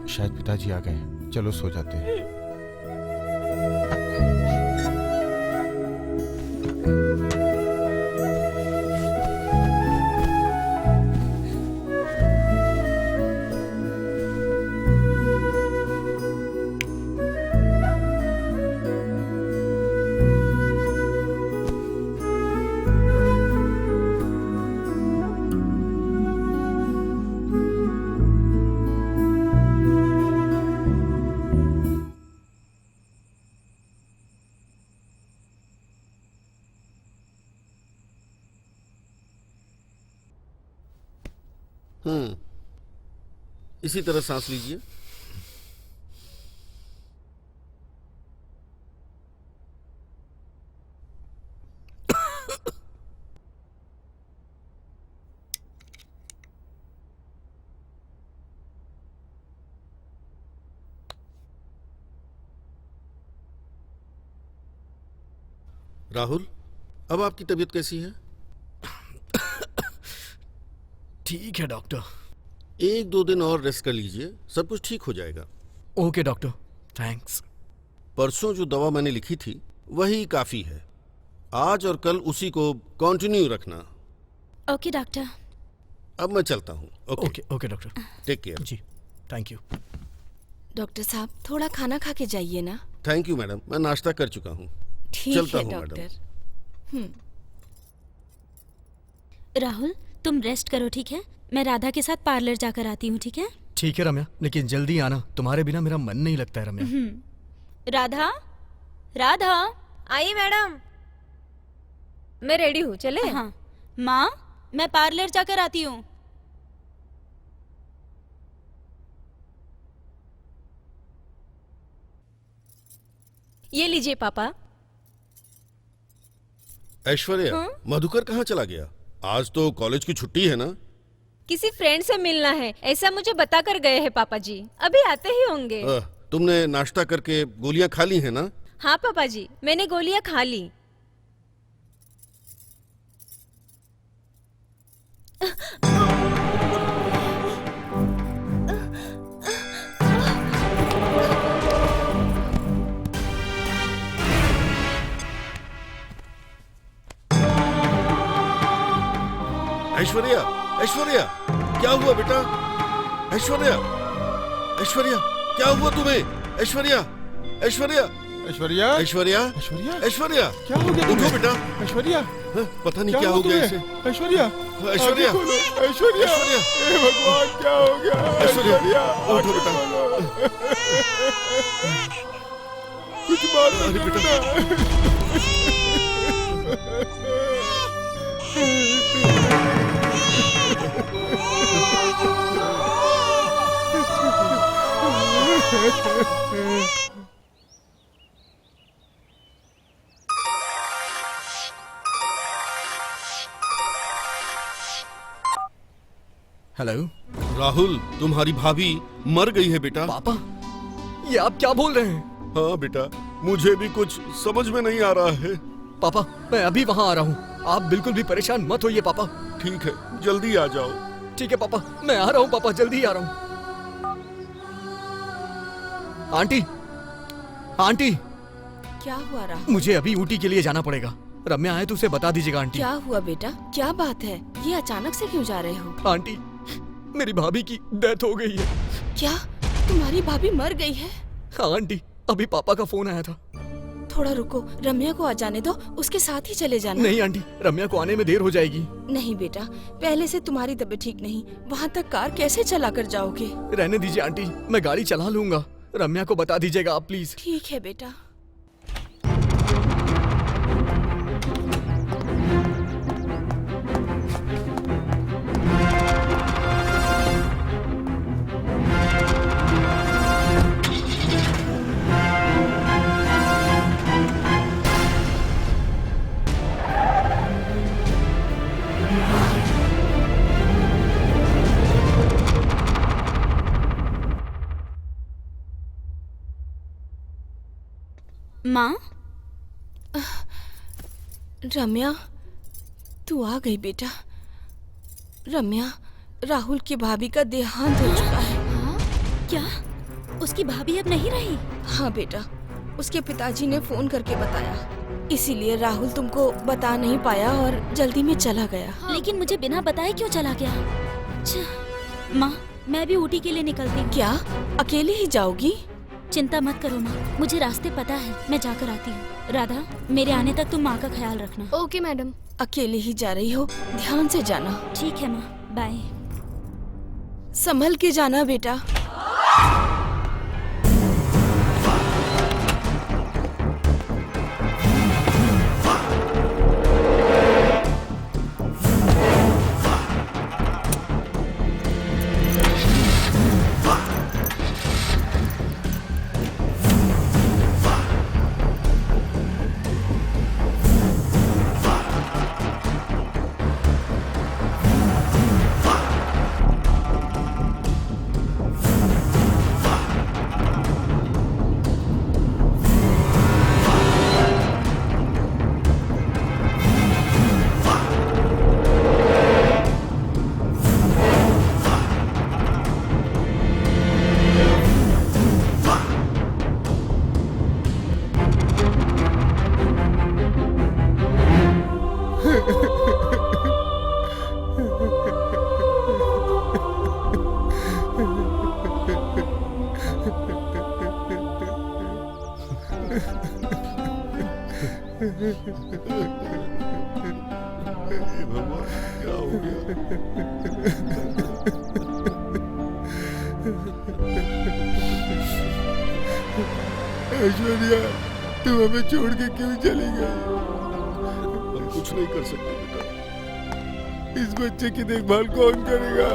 S11: शायद पिताजी आ गए हैं, चलो सो जाते हैं।
S4: इसी तरह सांस लीजिए। राहुल, अब आपकी तबीयत कैसी है?
S2: ठीक है डॉक्टर।
S4: 1-2 दिन और रेस्ट कर लीजिए, सब कुछ ठीक हो जाएगा।
S2: Okay doctor, thanks.
S4: परसों जो दवा मैंने लिखी थी वही काफी है। आज और कल उसी को कंटिन्यू रखना।
S3: Okay doctor.
S4: अब मैं चलता हूँ।
S2: Okay doctor.
S4: Take care.
S2: जी, थैंक यू।
S1: डॉक्टर साहब, थोड़ा खाना खा के जाइए ना।
S4: थैंक यू मैडम, मैं नाश्ता कर चुका हूँ।
S1: ठीक
S4: चलता
S1: है
S4: हूँ
S1: डॉक्टर।
S3: राहुल तुम रेस्ट करो, ठीक है? मैं राधा के साथ पार्लर जाकर आती हूँ, ठीक है?
S2: ठीक है रम्या, लेकिन जल्दी आना, तुम्हारे बिना मेरा मन नहीं लगता है रम्या।
S3: राधा, राधा।
S8: आई मैडम, मैं रेडी हूँ, चले?
S3: हाँ माँ, मैं पार्लर जाकर आती हूँ।
S8: ये लीजिए पापा।
S4: ऐश्वर्या, मधुकर कहाँ चला गया? आज तो कॉलेज की छुट्टी है ना?
S8: किसी फ्रेंड से मिलना है, ऐसा मुझे बता कर गए हैं पापा जी। अभी आते ही होंगे।
S4: तुमने नाश्ता करके गोलियां खा ली है ना?
S8: हाँ पापा जी, मैंने गोलियां खा ली।
S4: ऐश्वर्या, ऐश्वर्या, क्या हुआ बेटा? ऐश्वर्या, ऐश्वर्या, क्या हुआ तुम्हें? ऐश्वर्या, ऐश्वर्या,
S11: ऐश्वर्या,
S4: ऐश्वर्या,
S11: ऐश्वर्या,
S4: ऐश्वर्या,
S11: क्या हो गया?
S4: उठो बेटा।
S11: ऐश्वर्या,
S4: पता नहीं क्या हो गया इसे।
S11: ऐश्वर्या,
S4: ऐश्वर्या,
S11: ऐश्वर्या, हे भगवान, क्या हो गया?
S4: ऐश्वर्या, उठो बेटा।
S11: कुछ बात नहीं बेटा।
S2: हेलो
S4: राहुल, तुम्हारी भाभी मर गई है बेटा।
S2: पापा, ये आप क्या बोल रहे हैं?
S4: हाँ बेटा, मुझे भी कुछ समझ में नहीं आ रहा है।
S2: पापा, मैं अभी वहाँ आ रहा हूँ, आप बिल्कुल भी परेशान मत होइए पापा।
S4: ठीक है, जल्दी आ जाओ।
S2: ठीक है पापा, मैं आ रहा हूँ पापा, जल्दी ही आ रहा हूँ। आंटी, आंटी,
S1: क्या हुआ राहुल?
S2: मुझे अभी ऊटी के लिए जाना पड़ेगा। रम्या आए तो उसे बता दीजिएगा आंटी।
S1: क्या हुआ बेटा? क्या बात है? ये अचानक से क्यों जा रहे हो?
S2: आंटी, मेरी भाभी की डेथ हो गई है।
S1: क्या तुम्हारी भाभी मर गई है?
S2: हाँ आंटी, अभी पापा का फोन आया था।
S1: थोड़ा रुको, रम्या को आ जाने दो, उसके साथ ही चले जाना।
S2: नहीं आंटी, रम्या को आने में देर हो जाएगी।
S1: नहीं बेटा, पहले से तुम्हारी तबीयत ठीक नहीं, वहाँ तक कार कैसे चला कर जाओगे?
S2: रहने दीजिए आंटी, मैं गाड़ी चला लूंगा। रम्या को बता दीजिएगा आप प्लीज।
S1: ठीक है बेटा।
S3: माँ,
S1: रम्या, तू आ गई बेटा। रम्या, राहुल की भाभी का देहांत हो चुका है।
S3: हाँ? क्या? उसकी भाभी अब नहीं रही?
S1: हाँ बेटा, उसके पिताजी ने फोन करके बताया, इसीलिए राहुल तुमको बता नहीं पाया और जल्दी में चला गया।
S3: लेकिन मुझे बिना बताए क्यों चला गया? अच्छा। माँ, मैं भी ऊटी के लिए निकलती हूँ।
S1: क्या अकेले ही जाओगी?
S3: चिंता मत करो माँ, मुझे रास्ते पता है, मैं जाकर आती हूँ। राधा, मेरे आने तक तुम माँ का ख्याल रखना।
S7: Okay madam.
S1: अकेले ही जा रही हो, ध्यान से जाना।
S3: ठीक है माँ, बाय।
S1: संभल के जाना बेटा।
S11: क्या हो गया? ऐश्वर्या, तुम हमें छोड़ के क्यों चली गई?
S4: हम कुछ नहीं कर सकते बेटा।
S11: इस बच्चे की देखभाल कौन करेगा?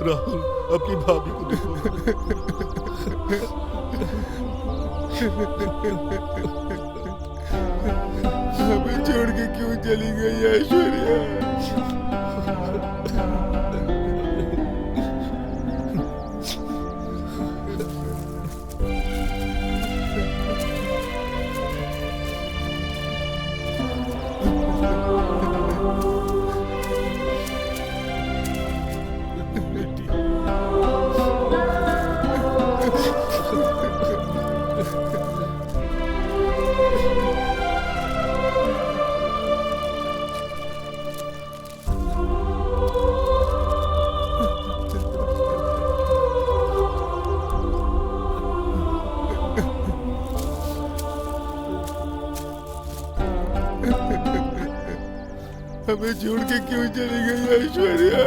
S4: राहुल, अपनी भाभी को देखो।
S11: हमें छोड़ के क्यों चली गई ऐश्वर्या? हमें छोड़ के क्यों चली गई ऐश्वर्या?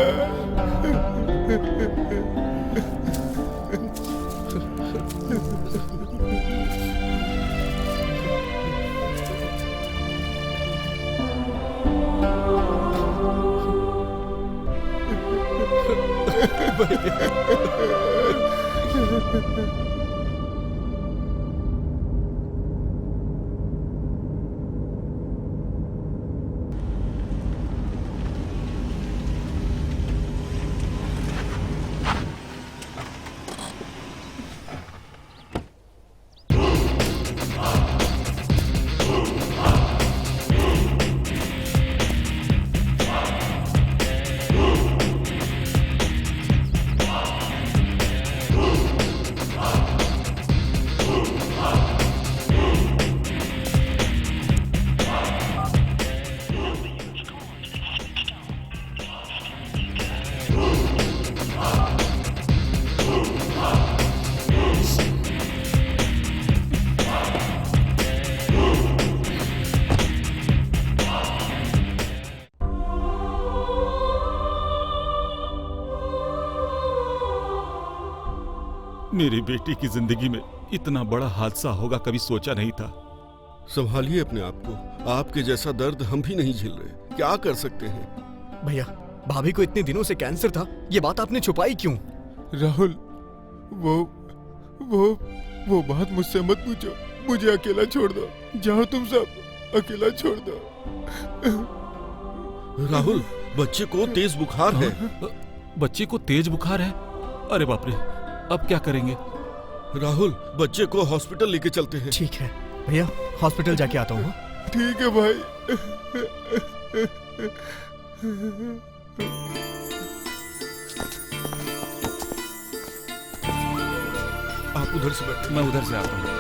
S6: मेरी बेटी की जिंदगी में इतना बड़ा हादसा होगा कभी सोचा नहीं था।
S4: संभालिए अपने आप को, आपके जैसा दर्द हम भी नहीं झेल रहे, क्या कर सकते हैं।
S2: भैया, भाभी को इतने दिनों से कैंसर था, ये बात आपने छुपाई क्यों?
S11: राहुल, वो बात मुझसे मत पूछो, मुझे अकेला छोड़ दो, जाओ तुम सब, अकेला छोड़ दो।
S4: राहुल, बच्चे को तेज बुखार है।
S6: बच्चे को तेज बुखार है? अरे बाप रे, अब क्या करेंगे?
S4: राहुल, बच्चे को हॉस्पिटल लेके चलते हैं।
S2: ठीक है भैया, हॉस्पिटल जाके आता हूँ।
S11: ठीक है भाई।
S4: आप उधर से बैठे,
S6: मैं उधर से आता हूँ।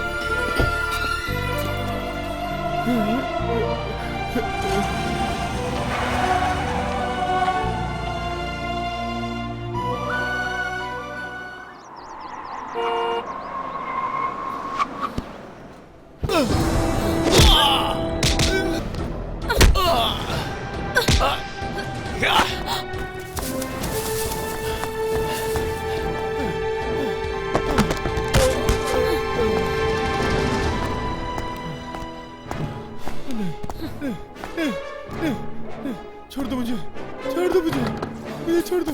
S11: छोड़ दो मुझे, छोड़ दो मुझे छोड़ दो।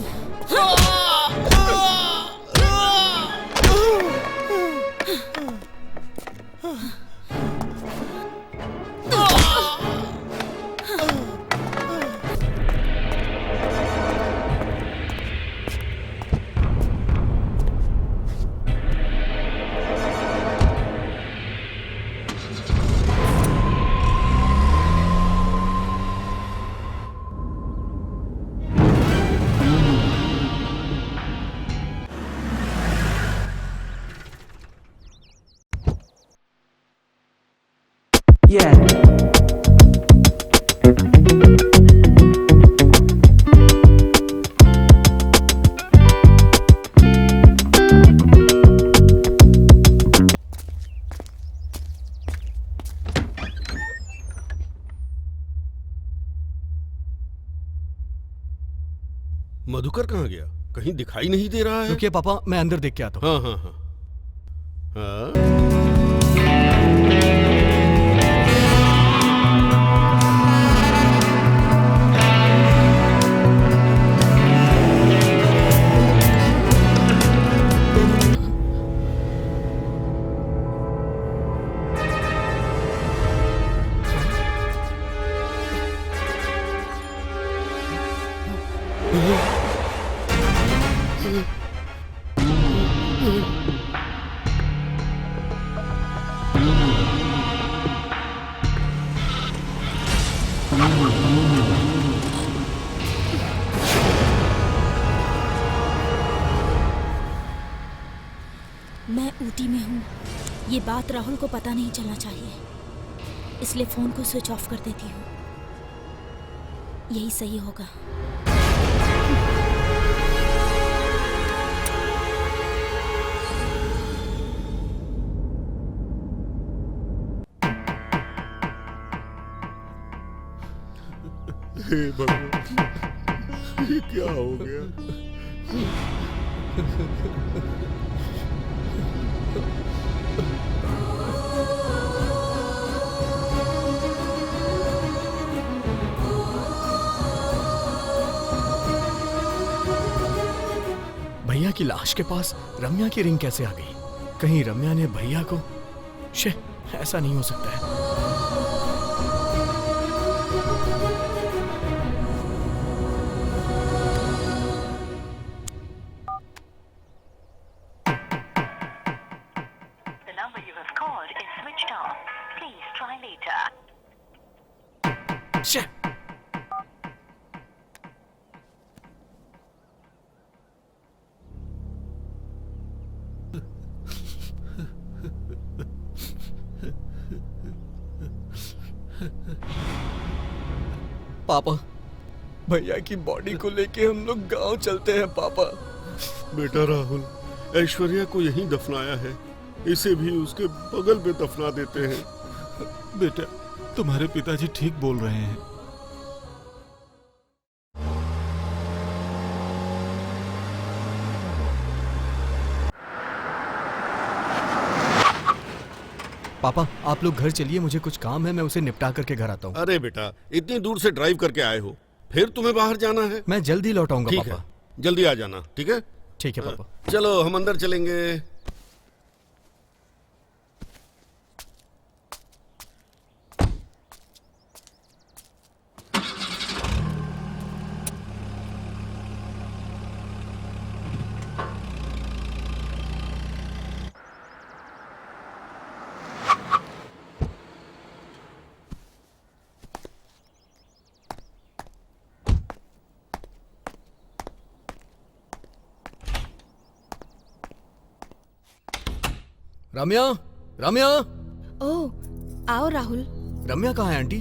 S4: मधुकर कहाँ गया? कहीं दिखाई नहीं दे रहा है।
S2: रुकिए पापा, मैं अंदर देख के आता हूँ।
S4: हाँ हाँ हाँ।
S3: मैं ऊटी में हूँ, ये बात राहुल को पता नहीं चलना चाहिए, इसलिए फोन को स्विच ऑफ कर देती हूँ। यही सही होगा।
S11: हे भगवान, ये क्या हो गया?
S2: की लाश के पास रम्या की रिंग कैसे आ गई? कहीं रम्या ने भैया को? शे, ऐसा नहीं हो सकता है। शे, पापा, भैया की बॉडी को लेके हम लोग गांव चलते हैं पापा।
S4: बेटा राहुल, ऐश्वर्या को यहीं दफनाया है, इसे भी उसके बगल में दफना देते हैं।
S6: बेटा, तुम्हारे पिताजी ठीक बोल रहे हैं।
S2: पापा, आप लोग घर चलिए, मुझे कुछ काम है, मैं उसे निपटा करके घर आता हूँ।
S4: अरे बेटा, इतनी दूर से ड्राइव करके आए हो, फिर तुम्हें बाहर जाना है?
S2: मैं जल्दी लौट आऊंगा
S4: ठीक
S2: पापा।
S4: है, जल्दी आ जाना, ठीक है?
S2: ठीक है पापा।
S4: चलो हम अंदर चलेंगे।
S2: रम्या, रम्या,
S1: ओह, आओ राहुल।
S2: रम्या कहाँ है आंटी?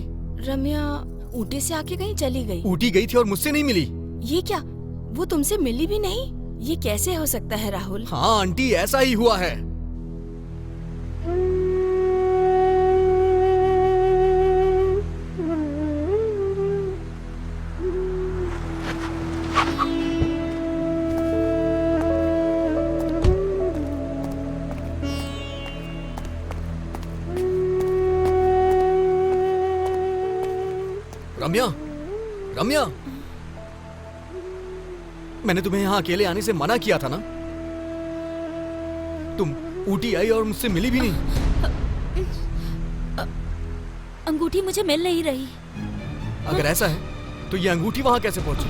S1: रम्या ऊटी से आके कहीं चली गई।
S2: ऊटी गई थी और मुझसे नहीं मिली।
S1: ये क्या, वो तुमसे मिली भी नहीं? ये कैसे हो सकता है राहुल?
S2: हाँ आंटी, ऐसा ही हुआ है। रम्या, रम्या, मैंने तुम्हें यहाँ अकेले आने से मना किया था ना? तुम ऊटी आई और मुझसे मिली भी नहीं।
S3: अंगूठी मुझे मिल नहीं रही।
S2: अगर ऐसा है तो ये अंगूठी वहां कैसे पहुंची?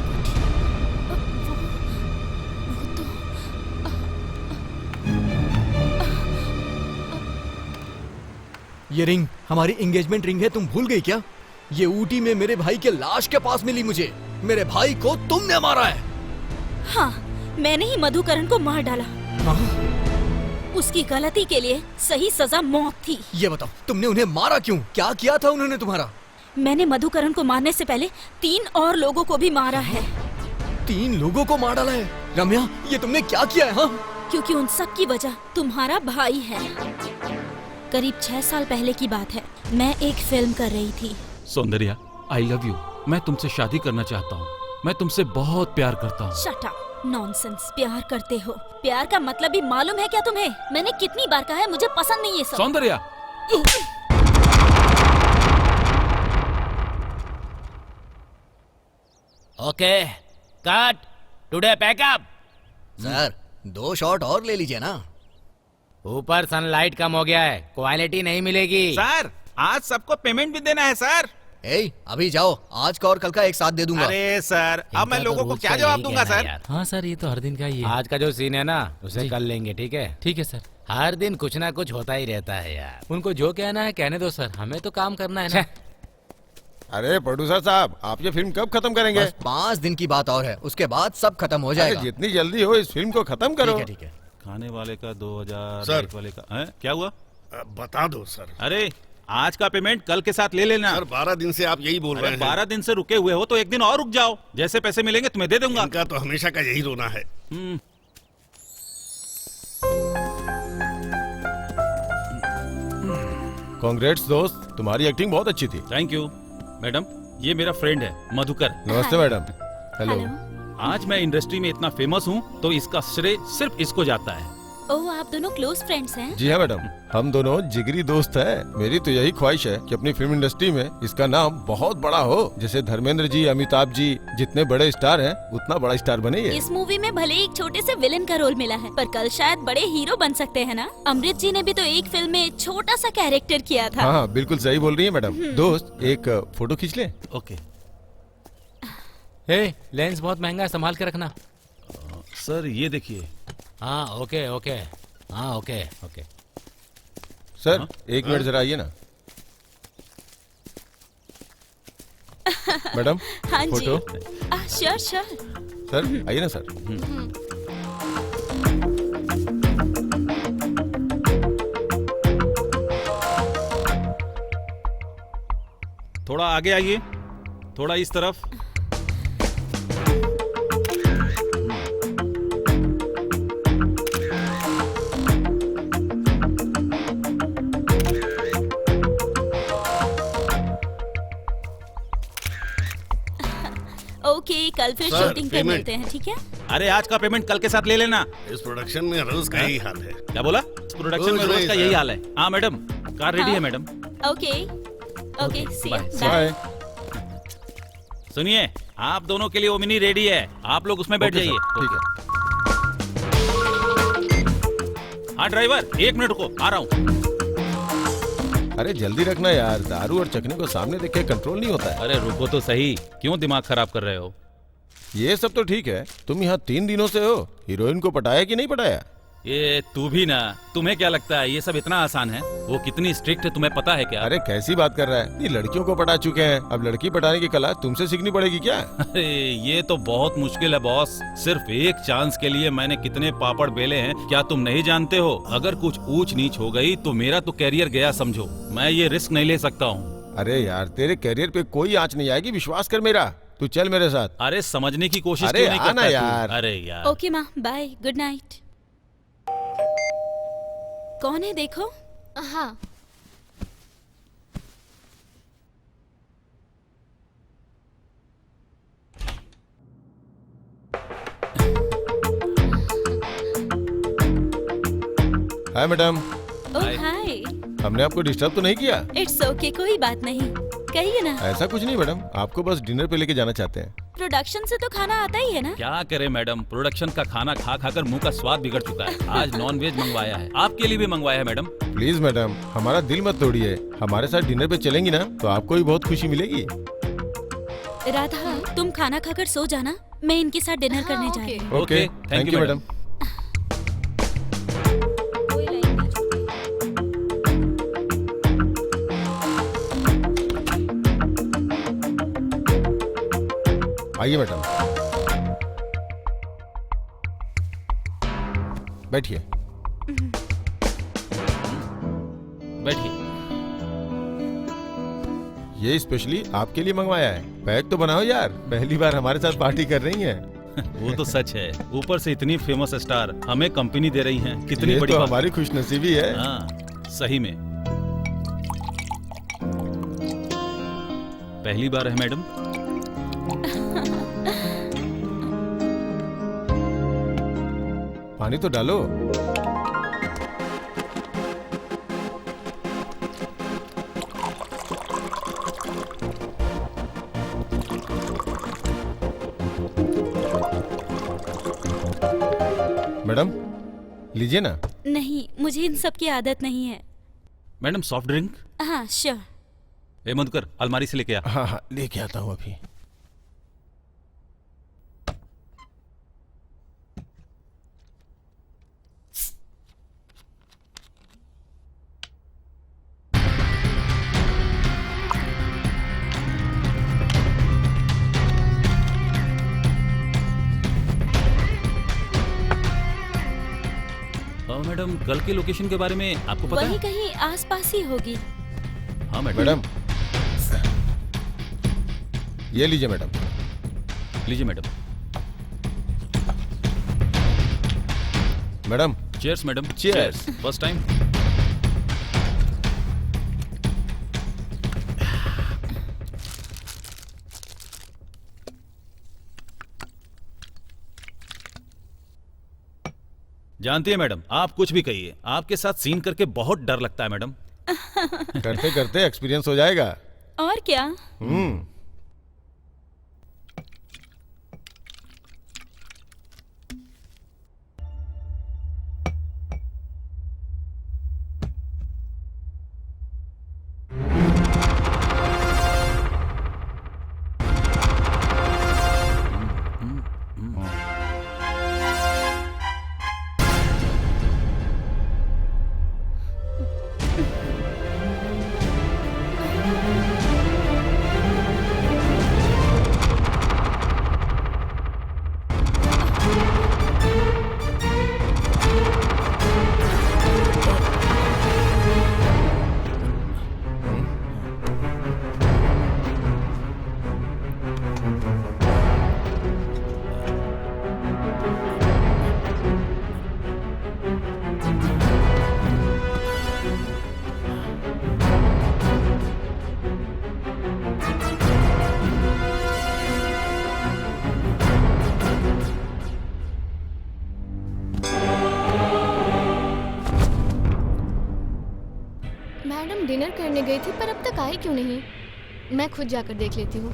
S2: ये रिंग हमारी एंगेजमेंट रिंग है, तुम भूल गई क्या? ये ऊटी में मेरे भाई के लाश के पास मिली मुझे। मेरे भाई को तुमने मारा है।
S3: हाँ, मैंने ही मधुकरण को मार डाला।
S2: हाँ?
S3: उसकी गलती के लिए सही सजा मौत थी।
S2: ये बताओ, तुमने उन्हें मारा क्यों? क्या किया था उन्होंने तुम्हारा?
S3: मैंने मधुकरण को मारने से पहले 3 और लोगों को भी मारा है।
S2: 3 लोगों को मार डाला है? रम्या, ये तुमने क्या किया है? हाँ?
S3: क्योंकि उन सब की वजह तुम्हारा भाई है। करीब 6 साल पहले की बात है, मैं एक फिल्म कर रही थी।
S6: सौंदर्या, आई लव यू। मैं तुमसे शादी करना चाहता हूँ। मैं तुमसे बहुत प्यार करता हूँ।
S3: Shut up, nonsense. प्यार करते हो? प्यार का मतलब भी मालूम है क्या तुम्हें? मैंने कितनी बार कहा है मुझे पसंद नहीं है सब।
S6: Soundarya,
S5: okay, cut, today pack up.
S2: Sir, 2 shot और ले लीजिए ना।
S5: ऊपर सनलाइट कम हो गया है, क्वालिटी नहीं मिलेगी।
S6: सर, आज सबको पेमेंट भी देना है सर।
S2: अभी जाओ, आज का और कल का एक साथ दे दूंगा।
S6: अरे सर, अब मैं लोगों को क्या जवाब दूंगा सर?
S10: हाँ सर, ये तो हर दिन का ही है।
S5: आज का जो सीन है ना, उसे कल लेंगे, ठीक है?
S10: ठीक है सर।
S5: हर दिन कुछ ना कुछ होता ही रहता है यार।
S10: उनको जो कहना है कहने दो सर, हमें तो काम करना है ना।
S9: अरे प्रोड्यूसर साहब, आप ये फिल्म कब खत्म करेंगे?
S2: बस 5 दिन की बात और है, उसके बाद सब खत्म हो जाएगा।
S9: जितनी जल्दी हो इस फिल्म को खत्म करो।
S2: ठीक है।
S6: खाने वाले का 2000,
S4: सर।
S6: लाइट वाले का क्या हुआ?
S4: बता दो सर।
S6: अरे आज का पेमेंट कल के साथ ले लेना।
S4: सर 12 दिन से आप यही बोल रहे हैं।
S6: 12 दिन से रुके हुए हो तो एक दिन और रुक जाओ, जैसे पैसे मिलेंगे तुम्हें दे दूंगा।
S4: इनका तो हमेशा का यही रोना है।
S9: कांग्रेट्स दोस्त, तुम्हारी एक्टिंग बहुत अच्छी थी।
S6: Thank you madam. ये मेरा फ्रेंड है मधुकर।
S9: नमस्ते मैडम। हेलो।
S6: आज मैं इंडस्ट्री में इतना फेमस हूँ तो इसका श्रेय सिर्फ इसको जाता है।
S3: ओह, आप दोनों क्लोज फ्रेंड्स हैं?
S9: जी हाँ मैडम, हम दोनों जिगरी दोस्त हैं। मेरी तो यही ख्वाहिश है कि अपनी फिल्म इंडस्ट्री में इसका नाम बहुत बड़ा हो। जैसे धर्मेंद्र जी, अमिताभ जी जितने बड़े स्टार हैं, उतना बड़ा स्टार बने ये।
S3: इस मूवी में भले एक छोटे से विलेन का रोल मिला है, पर कल शायद बड़े हीरो बन सकते हैं ना? अमृत जी ने भी तो एक फिल्म में छोटा सा कैरेक्टर किया था।
S9: हाँ, बिल्कुल सही बोल रही है मैडम। दोस्त, एक फोटो खींच ले।
S6: ओके
S5: हे, लेंस बहुत महंगा है, संभाल के रखना।
S6: सर, ये देखिए।
S5: हाँ ओके ओके, हाँ ओके ओके।
S9: सर, एक मिनट जरा आइए ना। मैडम,
S3: हाँ जी,
S9: फोटो।
S3: Sure sure.
S9: सर आइए ना सर।
S6: थोड़ा आगे आइए, थोड़ा इस तरफ।
S3: ओके, कल फिर
S4: सर,
S3: शूटिंग पे
S4: पेमेंट।
S3: मिलते हैं, ठीक है?
S6: अरे, आज का पेमेंट कल के साथ ले लेना।
S4: इस प्रोडक्शन में रोज का यही हाल है।
S6: क्या बोला? इस प्रोडक्शन में
S4: रोज
S6: रोज
S4: नहीं,
S6: का
S4: सर।
S6: यही हाल है। हाँ मैडम, कार रेडी है madam.
S3: Okay okay, see you,
S6: bye.
S3: Bye.
S6: सुनिए, आप दोनों के लिए ओमिनी रेडी है, आप लोग उसमें बैठ
S9: ओके
S6: जाइए।
S9: सर, ठीक है।
S6: हाँ ड्राइवर, एक मिनट रुको, आ रहा हूँ।
S9: अरे जल्दी रखना यार, दारू और चखने को सामने देख के कंट्रोल नहीं होता है।
S6: अरे रुको तो सही, क्यों दिमाग खराब कर रहे हो?
S9: ये सब तो ठीक है, तुम यहाँ 3 दिनों से हो, हीरोइन को पटाया कि नहीं पटाया?
S6: ये तू भी ना, तुम्हें क्या लगता है ये सब इतना आसान है? वो कितनी स्ट्रिक्ट है तुम्हें पता है क्या?
S9: अरे कैसी बात कर रहा है, ये लड़कियों को पटा चुके हैं, अब लड़की पटाने की कला तुमसे सीखनी पड़ेगी क्या?
S6: अरे ये तो बहुत मुश्किल है बॉस। सिर्फ एक चांस के लिए मैंने कितने पापड़ बेले हैं, क्या तुम नहीं जानते हो? अगर कुछ ऊंच नीच हो गई तो मेरा तो कैरियर गया समझो। मैं ये रिस्क नहीं ले सकता हूँ।
S9: अरे यार, तेरे कैरियर पे कोई आंच नहीं आएगी, विश्वास कर मेरा। तू चल मेरे साथ।
S6: अरे समझने की कोशिश
S9: अरे
S6: क्यों नहीं
S9: आना
S6: करता तू?
S9: यार।
S6: अरे यार।
S3: ओके माँ, बाय, गुड नाइट। कौन है देखो?
S7: हाँ
S9: हाय मैडम,
S3: ओह हाय,
S9: हमने आपको डिस्टर्ब तो नहीं किया?
S3: इट्स ओके, कोई बात नहीं, कहिए ना।
S9: ऐसा कुछ नहीं मैडम, आपको बस डिनर पे लेके जाना चाहते हैं।
S3: प्रोडक्शन से तो खाना आता ही है ना?
S6: क्या करे मैडम, प्रोडक्शन का खाना खा खाकर मुंह का स्वाद बिगड़ चुका है। आज नॉन वेज मंगवाया है, आपके लिए भी मंगवाया है मैडम।
S9: प्लीज मैडम, हमारा दिल मत तोड़िए, हमारे साथ डिनर पे चलेंगी ना तो आपको भी बहुत खुशी मिलेगी।
S3: राधा, तुम खाना खाकर सो जाना, मैं इनके साथ डिनर
S7: हाँ,
S3: करने जा
S7: ओके।
S3: रही हूँ।
S9: Okay, thank you madam.
S3: कोई लाइन ना छोड़ो।
S9: आइए मैडम, बैठिए।
S6: बैठिए।
S9: ये स्पेशली आपके लिए मंगवाया है, पैक तो बनाओ यार, पहली बार हमारे साथ पार्टी कर रही हैं।
S6: वो तो सच है, ऊपर से इतनी फेमस स्टार हमें कंपनी दे रही हैं, कितनी
S9: ये
S6: बड़ी
S9: तो
S6: बात।
S9: हमारी खुशनसीबी है।
S6: हाँ, सही में पहली बार है मैडम।
S9: पानी तो डालो। मैडम, लीजिए ना।
S3: नहीं, मुझे इन सब की आदत नहीं है।
S6: Madam soft drink.
S3: हाँ श्योर।
S6: ए मधुकर, अलमारी से लेके आ।
S9: हाँ हाँ, लेके आता हूँ अभी।
S6: मैडम, कल के लोकेशन के बारे में आपको पता
S3: वही
S6: है?
S3: कहीं आसपास ही होगी।
S6: हाँ
S9: मैडम, ये लीजिए मैडम।
S6: लीजिए madam.
S9: Madam,
S6: cheers madam.
S9: Cheers।
S6: First time. जानती है मैडम, आप कुछ भी कहिए, आपके साथ सीन करके बहुत डर लगता है मैडम।
S9: करते करते एक्सपीरियंस हो जाएगा।
S3: और क्या।
S7: मैडम डिनर करने गई थी पर अब तक आई क्यों नहीं? मैं खुद जाकर देख लेती हूँ।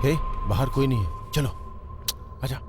S9: हे, बाहर कोई नहीं है, चलो आजा।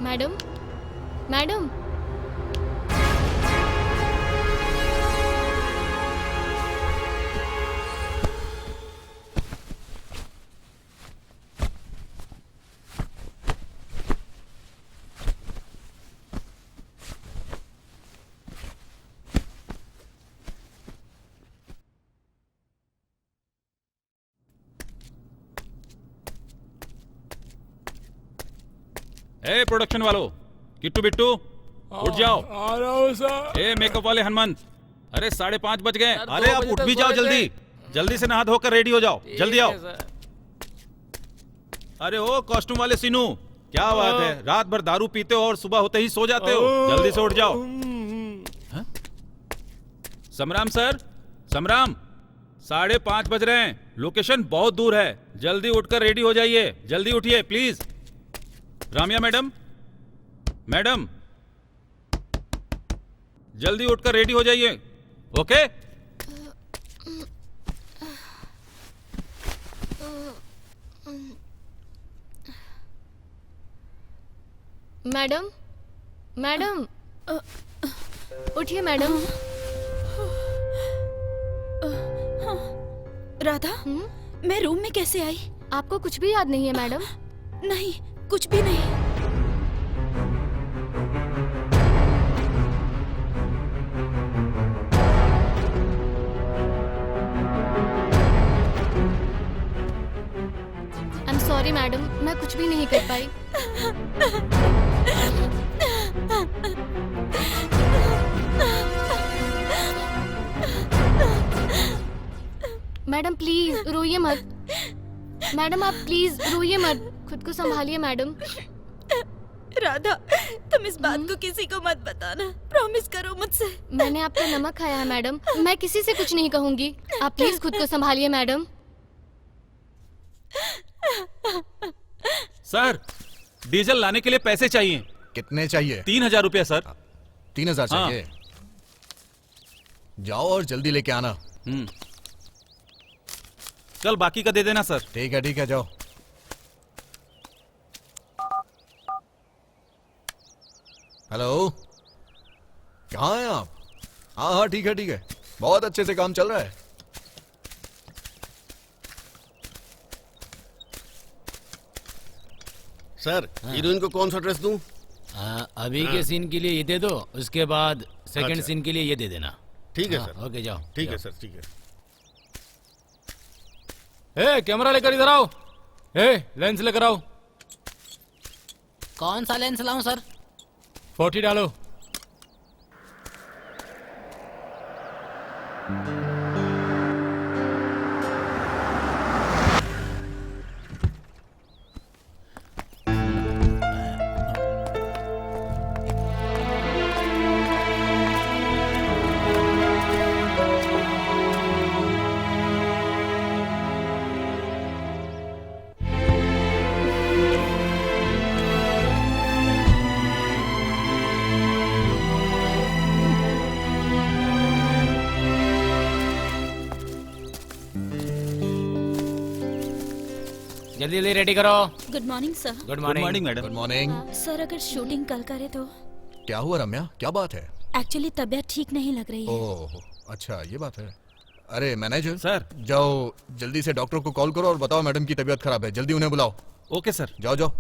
S7: मैडम, मैडम,
S6: ए प्रोडक्शन वालों, किट्टू बिट्टू उठ जाओ।
S5: आ रहा हूँ सर।
S6: ए मेकअप वाले हनुमंत, अरे 5:30 बज गए। अरे आप उठ भी जाओ, जल्दी जल्दी से नहा धोकर रेडी हो जाओ, जल्दी आओ। अरे ओ कॉस्ट्यूम वाले सीनू, क्या बात है, रात भर दारू पीते हो और सुबह होते ही सो जाते हो, जल्दी से उठ जाओ। समराम सर, समराम, 5:30 बज रहे हैं, लोकेशन बहुत दूर है। जल्दी उठकर रेडी हो जाइए, जल्दी उठिए प्लीज। रामिया मैडम, मैडम जल्दी उठकर रेडी हो जाइए। ओके?
S7: मैडम, मैडम उठिए मैडम।
S3: राधा, मैं रूम में कैसे आई?
S7: आपको कुछ भी याद नहीं है मैडम?
S3: नहीं, कुछ भी नहीं।
S7: आई एम सॉरी मैडम, मैं कुछ भी नहीं कर पाई। मैडम प्लीज रोइए मत। मैडम आप प्लीज रोइए मत, खुद को संभालिए मैडम।
S8: राधा, तुम इस बात को किसी को मत बताना, प्रॉमिस करो मुझसे।
S7: मैंने आपका नमक खाया है मैडम, मैं किसी से कुछ नहीं कहूंगी। आप प्लीज खुद को संभालिए मैडम।
S6: सर, डीजल लाने के लिए पैसे चाहिए।
S2: कितने चाहिए?
S6: 3000 रुपया सर।
S2: 3000 चाहिए? जाओ और जल्दी लेके आना।
S6: कल बाकी का दे देना सर।
S2: ठीक है जाओ। हेलो, कहाँ हैं आप? हाँ ठीक है, बहुत अच्छे से काम चल रहा है।
S4: सर, हीरोइन को कौन सा ड्रेस दूं?
S5: अभी के सीन के लिए ये दे दो, उसके बाद सेकंड
S4: अच्छा।
S5: सीन के लिए ये दे देना।
S4: ठीक है सर।
S5: ओके जाओ।
S4: ठीक है सर, ठीक है।
S5: ए, कैमरा लेकर इधर आओ। ए, लेंस लेकर आओ।
S12: कौन सा लेंस लाऊं सर?
S5: 40 डालो। जल्दी जल्दी रेडी करो।
S3: Good morning sir.
S5: Good morning
S6: madam.
S2: Good morning.
S3: Sir, अगर शूटिंग कल करे तो?
S2: क्या हुआ रम्या, क्या बात है?
S3: एक्चुअली तबीयत ठीक नहीं लग रही है।
S2: ओह अच्छा, ये बात है। अरे मैनेजर
S6: सर,
S2: जाओ जल्दी से डॉक्टर को कॉल करो और बताओ मैडम की तबीयत खराब है, जल्दी उन्हें बुलाओ।
S6: Okay sir.
S2: जाओ।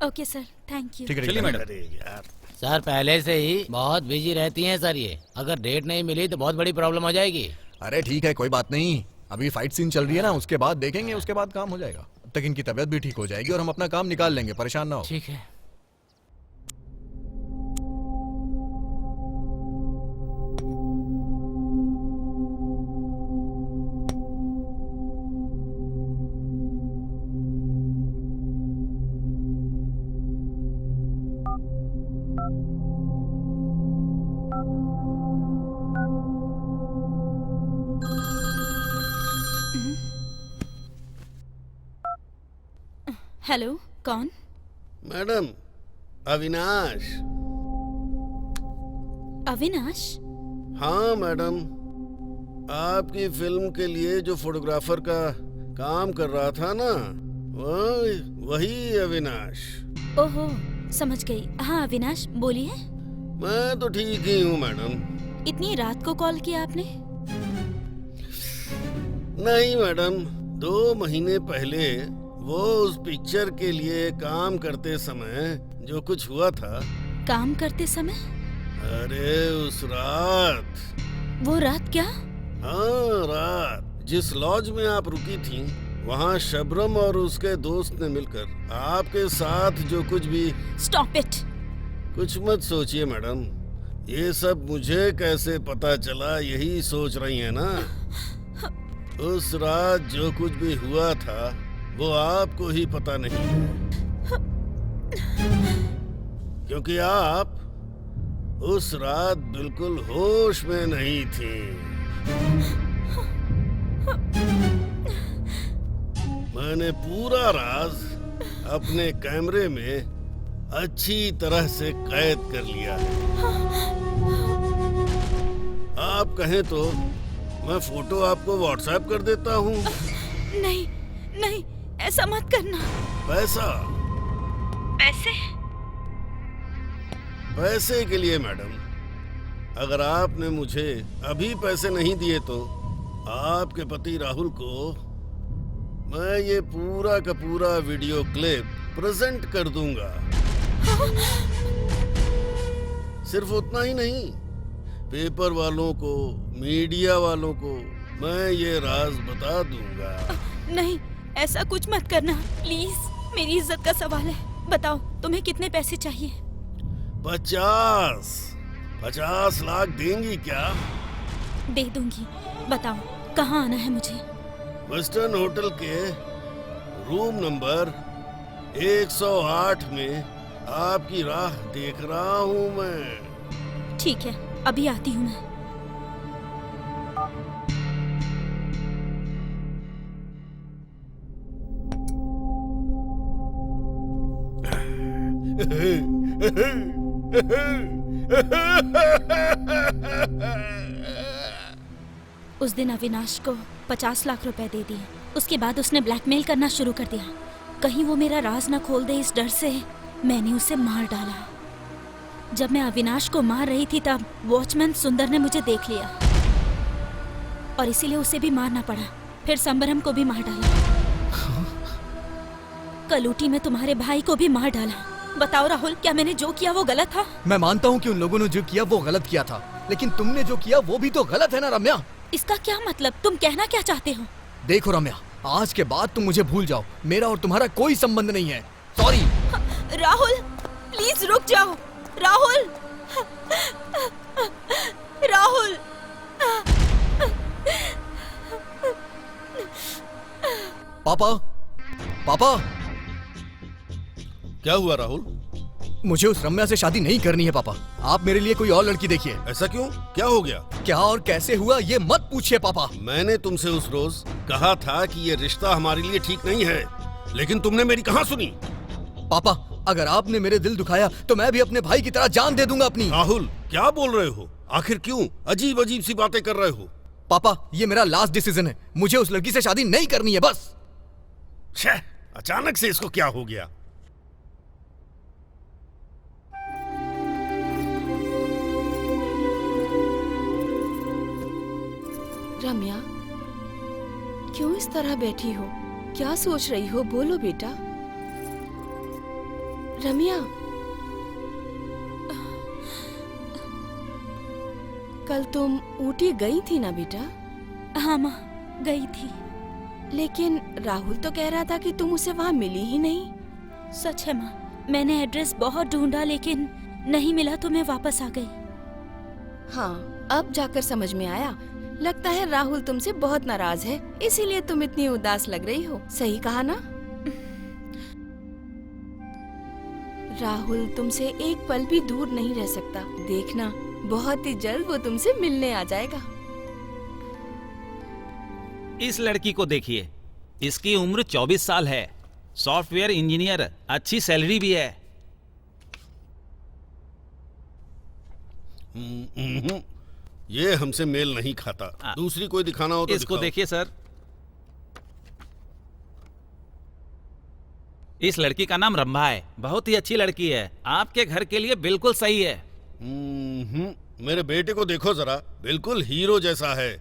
S3: Okay sir, thank you.
S2: ठीक है
S6: चलिए मैडम।
S4: अरे यार,
S12: सर पहले से ही बहुत बिजी रहती हैं सर ये। अगर डेट नहीं मिली तो बहुत बड़ी प्रॉब्लम हो जाएगी।
S2: अरे ठीक है, कोई बात नहीं, अभी फाइट सीन चल रही है ना, उसके बाद देखेंगे, उसके बाद काम हो जाएगा। तब तक इनकी तबीयत भी ठीक हो जाएगी और हम अपना काम निकाल लेंगे, परेशान ना हो।
S12: ठीक है।
S3: हेलो, कौन?
S4: मैडम अविनाश।
S3: अविनाश?
S4: हाँ मैडम, आपकी फिल्म के लिए जो फोटोग्राफर का काम कर रहा था ना, वही अविनाश।
S3: ओहो, समझ गई। हाँ अविनाश, बोलिए।
S4: मैं तो ठीक ही हूँ मैडम।
S3: इतनी रात को कॉल किया आपने?
S4: नहीं मैडम, 2 महीने पहले वो उस पिक्चर के लिए काम करते समय जो कुछ हुआ था।
S3: काम करते समय?
S4: अरे उस रात।
S3: वो रात क्या?
S4: हाँ रात, जिस लॉज में आप रुकी थी, वहाँ शबरम और उसके दोस्त ने मिलकर आपके साथ जो कुछ भी।
S3: Stop it.
S4: कुछ मत सोचिए मैडम, ये सब मुझे कैसे पता चला यही सोच रही है ना। उस रात जो कुछ भी हुआ था वो आपको ही पता नहीं है, क्योंकि आप उस रात बिल्कुल होश में नहीं थी। मैंने पूरा राज अपने कैमरे में अच्छी तरह से कैद कर लिया है। आप कहें तो मैं फोटो आपको व्हाट्सएप कर देता हूँ।
S3: नहीं नहीं, ऐसा मत करना।
S4: पैसा?
S3: पैसे?
S4: पैसे के लिए मैडम, अगर आपने मुझे अभी पैसे नहीं दिए तो आपके पति राहुल को मैं ये पूरा का पूरा वीडियो क्लिप प्रेजेंट कर दूंगा। सिर्फ उतना ही नहीं, पेपर वालों को, मीडिया वालों को मैं ये राज बता दूंगा।
S3: नहीं, ऐसा कुछ मत करना प्लीज, मेरी इज्जत का सवाल है। बताओ तुम्हें कितने पैसे चाहिए?
S4: 50 लाख देंगी क्या?
S3: दे दूंगी। बताओ कहाँ आना है मुझे?
S4: वेस्टर्न होटल के रूम नंबर 108 में आपकी राह देख रहा हूँ मैं।
S3: ठीक है, अभी आती हूँ मैं। उस दिन अविनाश को 50 लाख रुपए दे दिए। उसके बाद उसने ब्लैकमेल करना शुरू कर दिया। कहीं वो मेरा राज न खोल दे, इस डर से मैंने उसे मार डाला। जब मैं अविनाश को मार रही थी तब वॉचमैन सुंदर ने मुझे देख लिया और इसीलिए उसे भी मारना पड़ा। फिर संबरम को भी मार डाला। कलूटी में तुम्हारे भाई को भी मार डाला। बताओ राहुल, क्या मैंने जो किया वो गलत था?
S2: मैं मानता हूँ कि उन लोगों ने जो किया वो गलत किया था, लेकिन तुमने जो किया वो भी तो गलत है ना रम्या।
S3: इसका क्या मतलब? तुम कहना क्या चाहते हो?
S2: देखो रम्या, आज के बाद तुम मुझे भूल जाओ। मेरा और तुम्हारा कोई संबंध नहीं है। सॉरी।
S3: राहुल प्लीज रुक जाओ। राहुल, राहुल।
S2: पापा, पापा।
S4: क्या हुआ राहुल?
S2: मुझे उस रम्या से शादी नहीं करनी है पापा। आप मेरे लिए कोई और लड़की देखिए।
S4: ऐसा क्यों? क्या हो गया?
S2: क्या और कैसे हुआ ये मत पूछिए पापा।
S4: मैंने तुमसे उस रोज कहा था कि ये रिश्ता हमारे लिए ठीक नहीं है, लेकिन तुमने मेरी कहाँ सुनी?
S2: पापा, अगर आपने मेरे दिल दुखाया तो मैं भी अपने भाई की तरह जान दे दूंगा अपनी।
S4: राहुल, क्या बोल रहे हो? आखिर क्यों अजीब अजीब सी बातें कर रहे हो?
S2: पापा, ये मेरा लास्ट डिसीजन है। मुझे उस लड़की से शादी नहीं करनी है, बस।
S4: छह, अचानक से इसको क्या हो गया?
S1: रम्या, क्यों इस तरह बैठी हो? क्या सोच रही हो? बोलो बेटा। रम्या, कल तुम ऊटी गई थी ना बेटा?
S3: हाँ माँ, गई थी।
S1: लेकिन राहुल तो कह रहा था कि तुम उसे वहाँ मिली ही नहीं।
S3: सच है माँ, मैंने एड्रेस बहुत ढूंढा लेकिन नहीं मिला तो मैं वापस आ गई।
S1: हाँ, अब जाकर समझ में आया। लगता है राहुल तुमसे बहुत नाराज है, इसीलिए तुम इतनी उदास लग रही हो। सही कहा ना? राहुल तुमसे एक पल भी दूर नहीं रह सकता। देखना, बहुत ही जल्द वो तुमसे मिलने आ जाएगा।
S6: इस लड़की को देखिए, इसकी उम्र 24 साल है, सॉफ्टवेयर इंजीनियर, अच्छी सैलरी भी है।
S4: ये हमसे मेल नहीं खाता। दूसरी कोई दिखाना हो तो
S6: इसको
S4: दिखाओ।
S6: देखिए सर, इस लड़की का नाम रंभा है, बहुत ही अच्छी लड़की है, आपके घर के लिए बिल्कुल सही है।
S4: मेरे बेटे को देखो जरा, बिल्कुल हीरो जैसा है।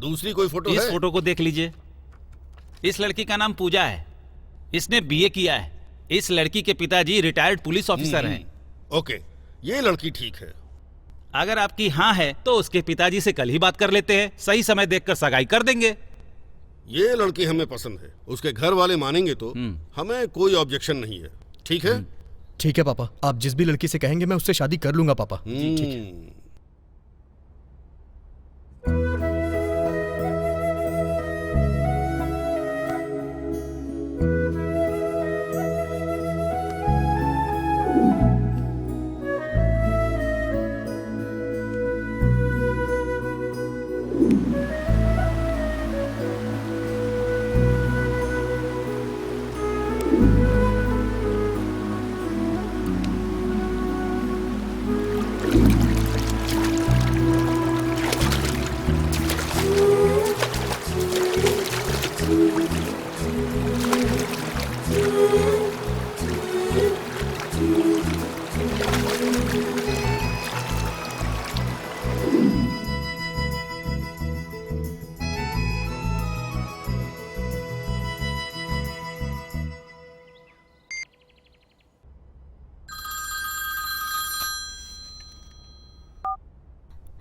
S4: दूसरी कोई फोटो है?
S6: इस फोटो को देख लीजिए। इस लड़की का नाम पूजा है, इसने बीए किया है। इस लड़की के पिताजी रिटायर्ड पुलिस ऑफिसर हैं।
S4: ओके, ये लड़की ठीक है।
S6: अगर आपकी हाँ है तो उसके पिताजी से कल ही बात कर लेते हैं, सही समय देखकर सगाई कर देंगे।
S4: ये लड़की हमें पसंद है, उसके घर वाले मानेंगे तो हमें कोई ऑब्जेक्शन नहीं है। ठीक है?
S2: ठीक है पापा, आप जिस भी लड़की से कहेंगे मैं उससे शादी कर लूंगा पापा। ठीक है।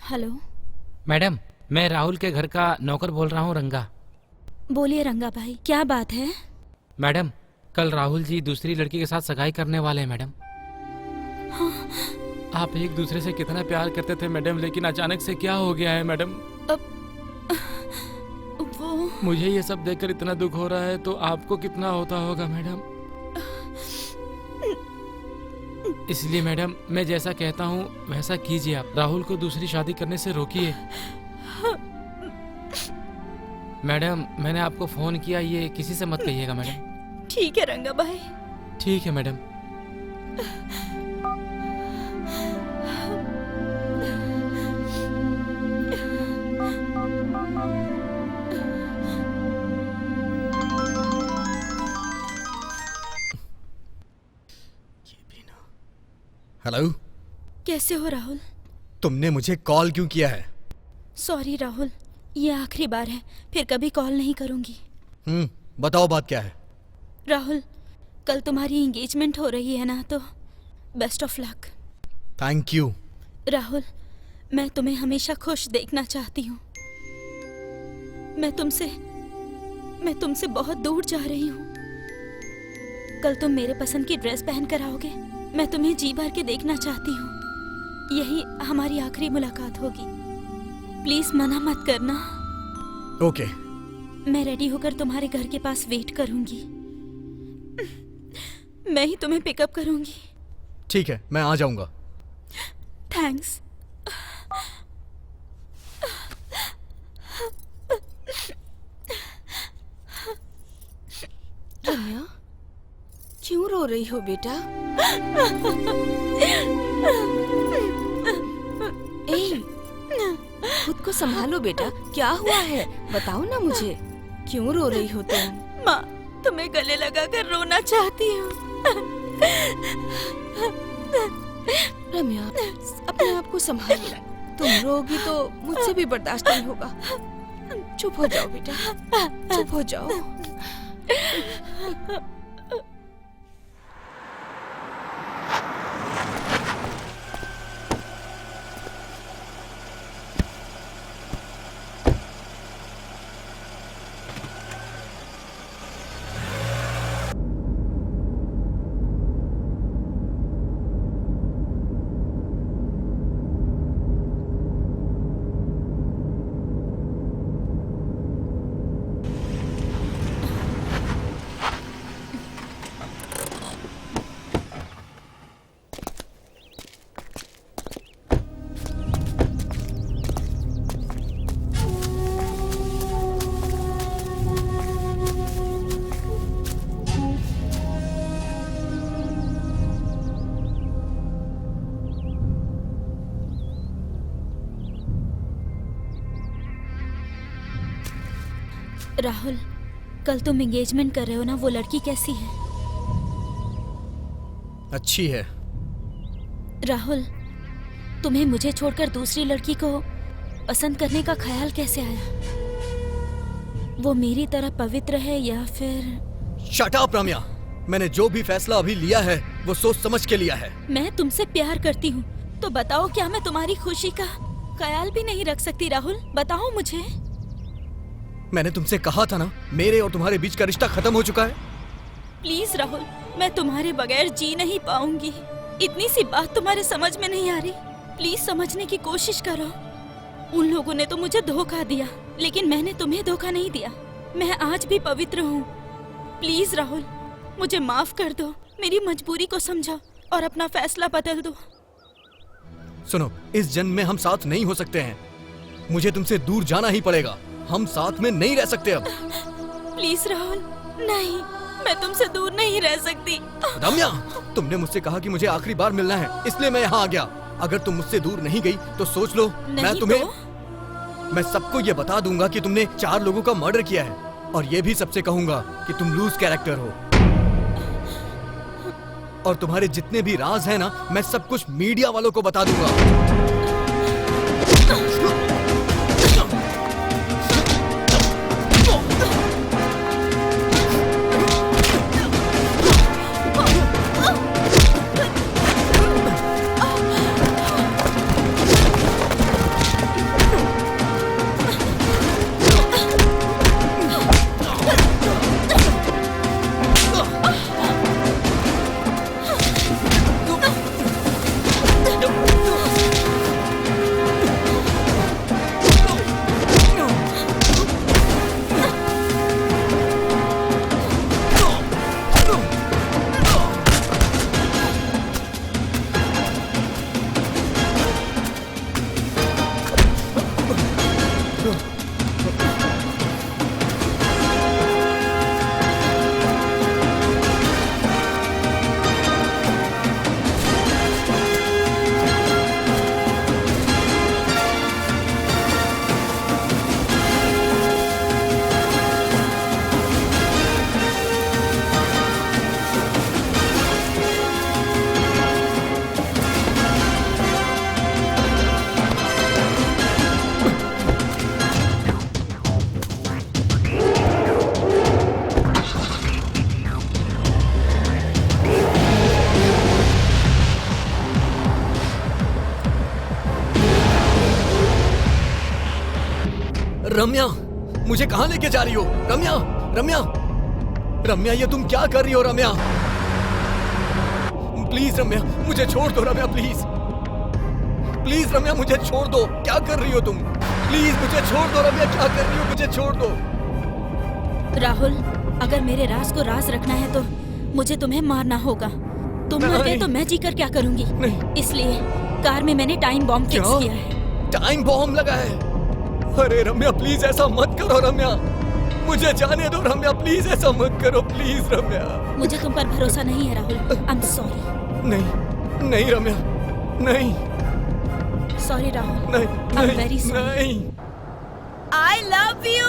S3: हेलो।
S12: मैडम, मैं राहुल के घर का नौकर बोल रहा हूँ, रंगा।
S3: बोलिए रंगा भाई, क्या बात है?
S12: मैडम, कल राहुल जी दूसरी लड़की के साथ सगाई करने वाले हैं मैडम।
S3: हाँ।
S10: आप एक दूसरे से कितना प्यार करते थे मैडम, लेकिन अचानक से क्या हो गया है मैडम?
S3: वो
S10: मुझे ये सब देखकर इतना दुख हो रहा है, तो आपको कितना होता होगा मैडम? इसलिए मैडम, मैं जैसा कहता हूँ वैसा कीजिए। आप राहुल को दूसरी शादी करने से रोकिए। मैडम, मैंने आपको फोन किया, ये किसी से मत कहिएगा मैडम।
S3: ठीक है रंगा भाई।
S10: ठीक है मैडम।
S2: हेलो।
S3: कैसे हो राहुल?
S2: तुमने मुझे कॉल क्यों किया है?
S3: सॉरी राहुल, ये आखिरी बार है, फिर कभी कॉल नहीं करूंगी।
S2: बताओ बात क्या है?
S3: राहुल, कल तुम्हारी एंगेजमेंट हो रही है ना, तो best of luck.
S2: Thank you.
S3: Rahul, मैं तुम्हें हमेशा खुश देखना चाहती हूँ। मैं तुमसे बहुत दूर जा रही हूँ। कल तुम मेरे पसंद की ड्रेस पहन कर आओगे। मैं तुम्हें जी भर के देखना चाहती हूँ। यही हमारी आखिरी मुलाकात होगी। प्लीज मना मत करना।
S2: ओके।
S3: मैं रेडी होकर तुम्हारे घर के पास वेट करूंगी। मैं ही तुम्हें पिकअप करूंगी।
S2: ठीक है, मैं आ जाऊंगा।
S3: थैंक्स।
S1: रम्या, क्यों रो रही हो बेटा? ए, खुद को संभालो बेटा, क्या हुआ है? बताओ ना मुझे, क्यों रो रही हो तुम?
S8: माँ, तुम्हें गले लगाकर रोना चाहती हूँ।
S1: रम्या, अपने आप को संभालो। तुम रोगी तो मुझसे भी बर्दाश्त नहीं होगा। चुप हो जाओ बेटा, चुप हो जाओ।
S3: राहुल, कल तुम एंगेजमेंट कर रहे हो ना, वो लड़की कैसी है?
S2: अच्छी है।
S3: राहुल, तुम्हें मुझे छोड़कर दूसरी लड़की को पसंद करने का ख्याल कैसे आया? वो मेरी तरह पवित्र है या फिर?
S2: शट अप रम्या, मैंने जो भी फैसला अभी लिया है वो सोच समझ के लिया है।
S3: मैं तुमसे प्यार करती हूँ, तो बताओ क्या मैं तुम्हारी खुशी का ख्याल भी नहीं रख सकती? राहुल, बताओ मुझे।
S2: मैंने तुमसे कहा था ना, मेरे और तुम्हारे बीच का रिश्ता खत्म हो चुका है।
S3: प्लीज राहुल, मैं तुम्हारे बगैर जी नहीं पाऊंगी। इतनी सी बात तुम्हारे समझ में नहीं आ रही? प्लीज समझने की कोशिश करो। उन लोगों ने तो मुझे धोखा दिया, लेकिन मैंने तुम्हें धोखा नहीं दिया। मैं आज भी पवित्र हूँ। प्लीज राहुल, मुझे माफ कर दो। मेरी मजबूरी को समझो और अपना फैसला बदल दो।
S2: सुनो, इस जन्म में हम साथ नहीं हो सकते हैं। मुझे तुमसे दूर जाना ही पड़ेगा। हम साथ में नहीं रह सकते अब।
S3: प्लीज राहुल, नहीं, मैं तुमसे दूर नहीं रह सकती।
S2: रम्या, तुमने मुझसे कहा कि मुझे आखिरी बार मिलना है, इसलिए मैं यहाँ आ गया। अगर तुम मुझसे दूर नहीं गई तो सोच लो, मैं सबको ये बता दूंगा कि तुमने 4 लोगों का मर्डर किया है, और ये भी सबसे कहूंगा कि तुम लूज कैरेक्टर हो। और तुम्हारे जितने भी राज हैं ना, मैं सब कुछ मीडिया वालों को बता दूंगा। रम्या, मुझे कहाँ लेके जा रही हो? रम्या, रम्या, रम्या, ये तुम क्या कर रही हो? रम्या, प्लीज रम्या, मुझे छोड़ दो रम्या, प्लीज प्लीज रम्या, मुझे छोड़ दो। क्या कर रही हो तुम? प्लीज मुझे छोड़ दो रम्या, क्या कर रही हो? मुझे छोड़ दो।
S3: राहुल, अगर मेरे राज को राज रखना है तो मुझे तुम्हें मारना होगा। तुम मर गए तो मैं जीकर क्या करूंगी?
S2: नहीं।
S3: इसलिए कार में मैंने टाइम बॉम्ब फिक्स किया है।
S2: टाइम बॉम्ब लगा है? अरे रम्या, प्लीज ऐसा मत करो रम्या, मुझे जाने दो रम्या, प्लीज ऐसा मत करो, प्लीज रम्या।
S3: मुझे तुम पर भरोसा नहीं है राहुल, आई एम सॉरी।
S2: नहीं नहीं रम्या, नहीं।
S3: सॉरी राहुल,
S2: नहीं,
S3: आई एम वेरी सॉरी।
S2: नहीं।
S8: I love you.